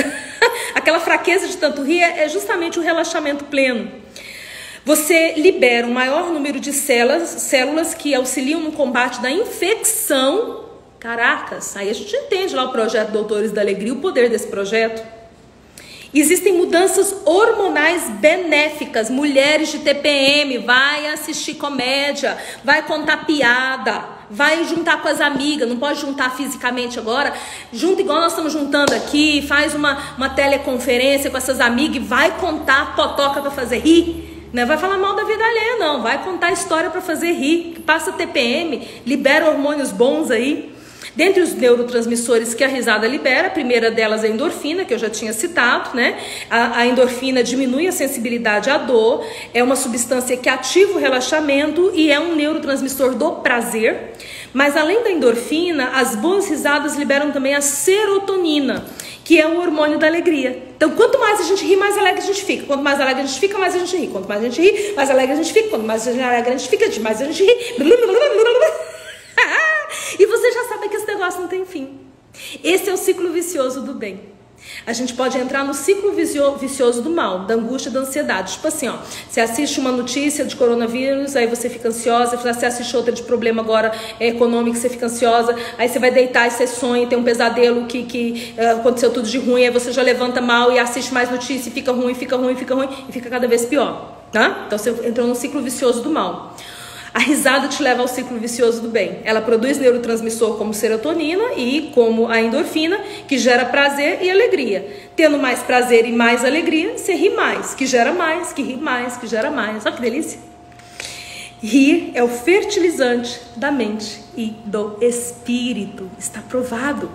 Aquela fraqueza de tanto rir é justamente o relaxamento pleno. Você libera um maior número de células que auxiliam no combate da infecção. Caracas, aí a gente entende lá o projeto Doutores da Alegria, o poder desse projeto. Existem mudanças hormonais benéficas. Mulheres de TPM, vai assistir comédia, vai contar piada, vai juntar com as amigas, não pode juntar fisicamente agora, junta igual nós estamos juntando aqui, faz uma teleconferência com essas amigas e vai contar potoca para fazer rir. Não vai falar mal da vida alheia, não. Vai contar história para fazer rir, passa TPM, libera hormônios bons aí. Dentre os neurotransmissores que a risada libera, a primeira delas é a endorfina, que eu já tinha citado, né? A endorfina diminui a sensibilidade à dor, é uma substância que ativa o relaxamento e é um neurotransmissor do prazer. Mas além da endorfina, as boas risadas liberam também a serotonina, que é o hormônio da alegria. Então, quanto mais a gente ri, mais alegre a gente fica. Quanto mais alegre a gente fica, mais a gente ri. Quanto mais a gente ri, mais alegre a gente fica. Quanto mais alegre a gente fica, mais a gente ri. E você já sabe que esse negócio não tem fim. Esse é o ciclo vicioso do bem. A gente pode entrar no ciclo vicioso do mal, da angústia, da ansiedade. Tipo assim, ó, você assiste uma notícia de coronavírus, aí você fica ansiosa, você assiste outra de problema agora econômico, você fica ansiosa, aí você vai deitar e você sonha, tem um pesadelo que aconteceu tudo de ruim, aí você já levanta mal e assiste mais notícia e fica ruim, e fica cada vez pior, tá? Então você entrou no ciclo vicioso do mal. A risada te leva ao ciclo vicioso do bem. Ela produz neurotransmissor como serotonina e como a endorfina, que gera prazer e alegria. Tendo mais prazer e mais alegria, você ri mais, que gera mais, que ri mais, que gera mais. Olha que delícia! Rir é o fertilizante da mente e do espírito. Está provado.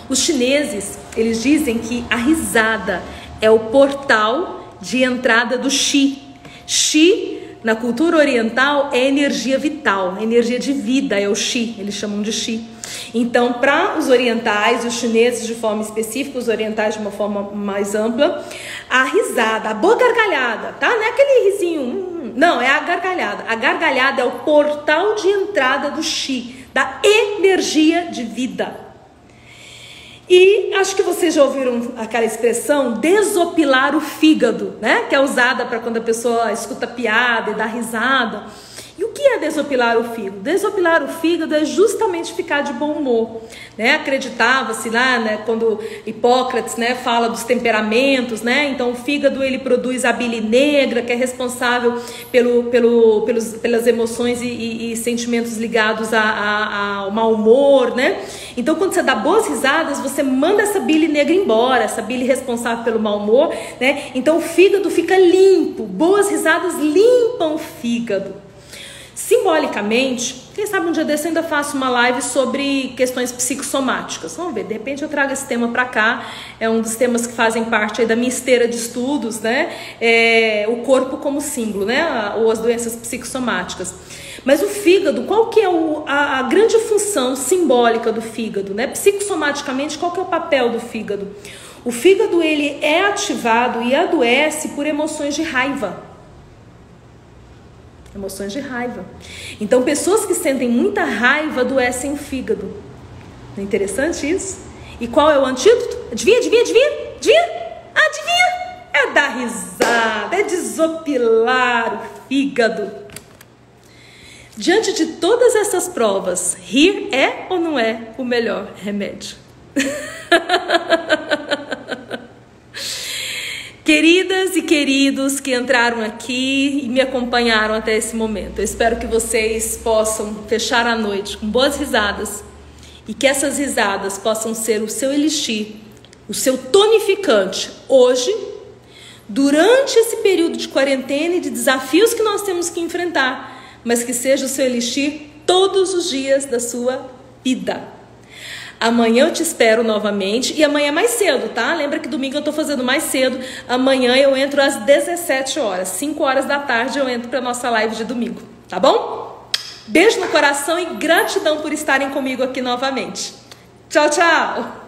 Os chineses, eles dizem que a risada é o portal de entrada do Qi. Qi, na cultura oriental, é energia vital, energia de vida, é o Qi, eles chamam de Qi. Então, para os orientais, os chineses de forma específica, os orientais de uma forma mais ampla, a risada, a boa gargalhada, tá? Não é aquele risinho, não, é a gargalhada. A gargalhada é o portal de entrada do Qi, da energia de vida. E acho que vocês já ouviram aquela expressão desopilar o fígado, né? Que é usada para quando a pessoa escuta piada e dá risada. E o que é desopilar o fígado? Desopilar o fígado é justamente ficar de bom humor, né? Acreditava-se lá, né, quando Hipócrates, né, fala dos temperamentos, né? Então o fígado ele produz a bile negra, que é responsável pelas emoções e sentimentos ligados ao mau humor, né? Então quando você dá boas risadas, você manda essa bile negra embora, essa bile responsável pelo mau humor, né? Então o fígado fica limpo, boas risadas limpam o fígado. Simbolicamente, quem sabe um dia desse eu ainda faço uma live sobre questões psicossomáticas. Vamos ver, de repente eu trago esse tema para cá. É um dos temas que fazem parte aí da minha esteira de estudos, né? O corpo como símbolo, né? Ou as doenças psicossomáticas. Mas o fígado, qual que é a grande função simbólica do fígado, né? Psicossomaticamente, qual que é o papel do fígado? O fígado ele é ativado e adoece por emoções de raiva. Emoções de raiva. Então, pessoas que sentem muita raiva adoecem o fígado. Não é interessante isso? E qual é o antídoto? Adivinha? É dar risada, é desopilar o fígado. Diante de todas essas provas, rir é ou não é o melhor remédio? Queridas e queridos que entraram aqui e me acompanharam até esse momento, eu espero que vocês possam fechar a noite com boas risadas e que essas risadas possam ser o seu elixir, o seu tonificante hoje, durante esse período de quarentena e de desafios que nós temos que enfrentar, mas que seja o seu elixir todos os dias da sua vida. Amanhã eu te espero novamente e amanhã é mais cedo, tá? Lembra que domingo eu tô fazendo mais cedo. Amanhã eu entro às 17 horas, 5 horas da tarde eu entro para nossa live de domingo, tá bom? Beijo no coração e gratidão por estarem comigo aqui novamente. Tchau, tchau!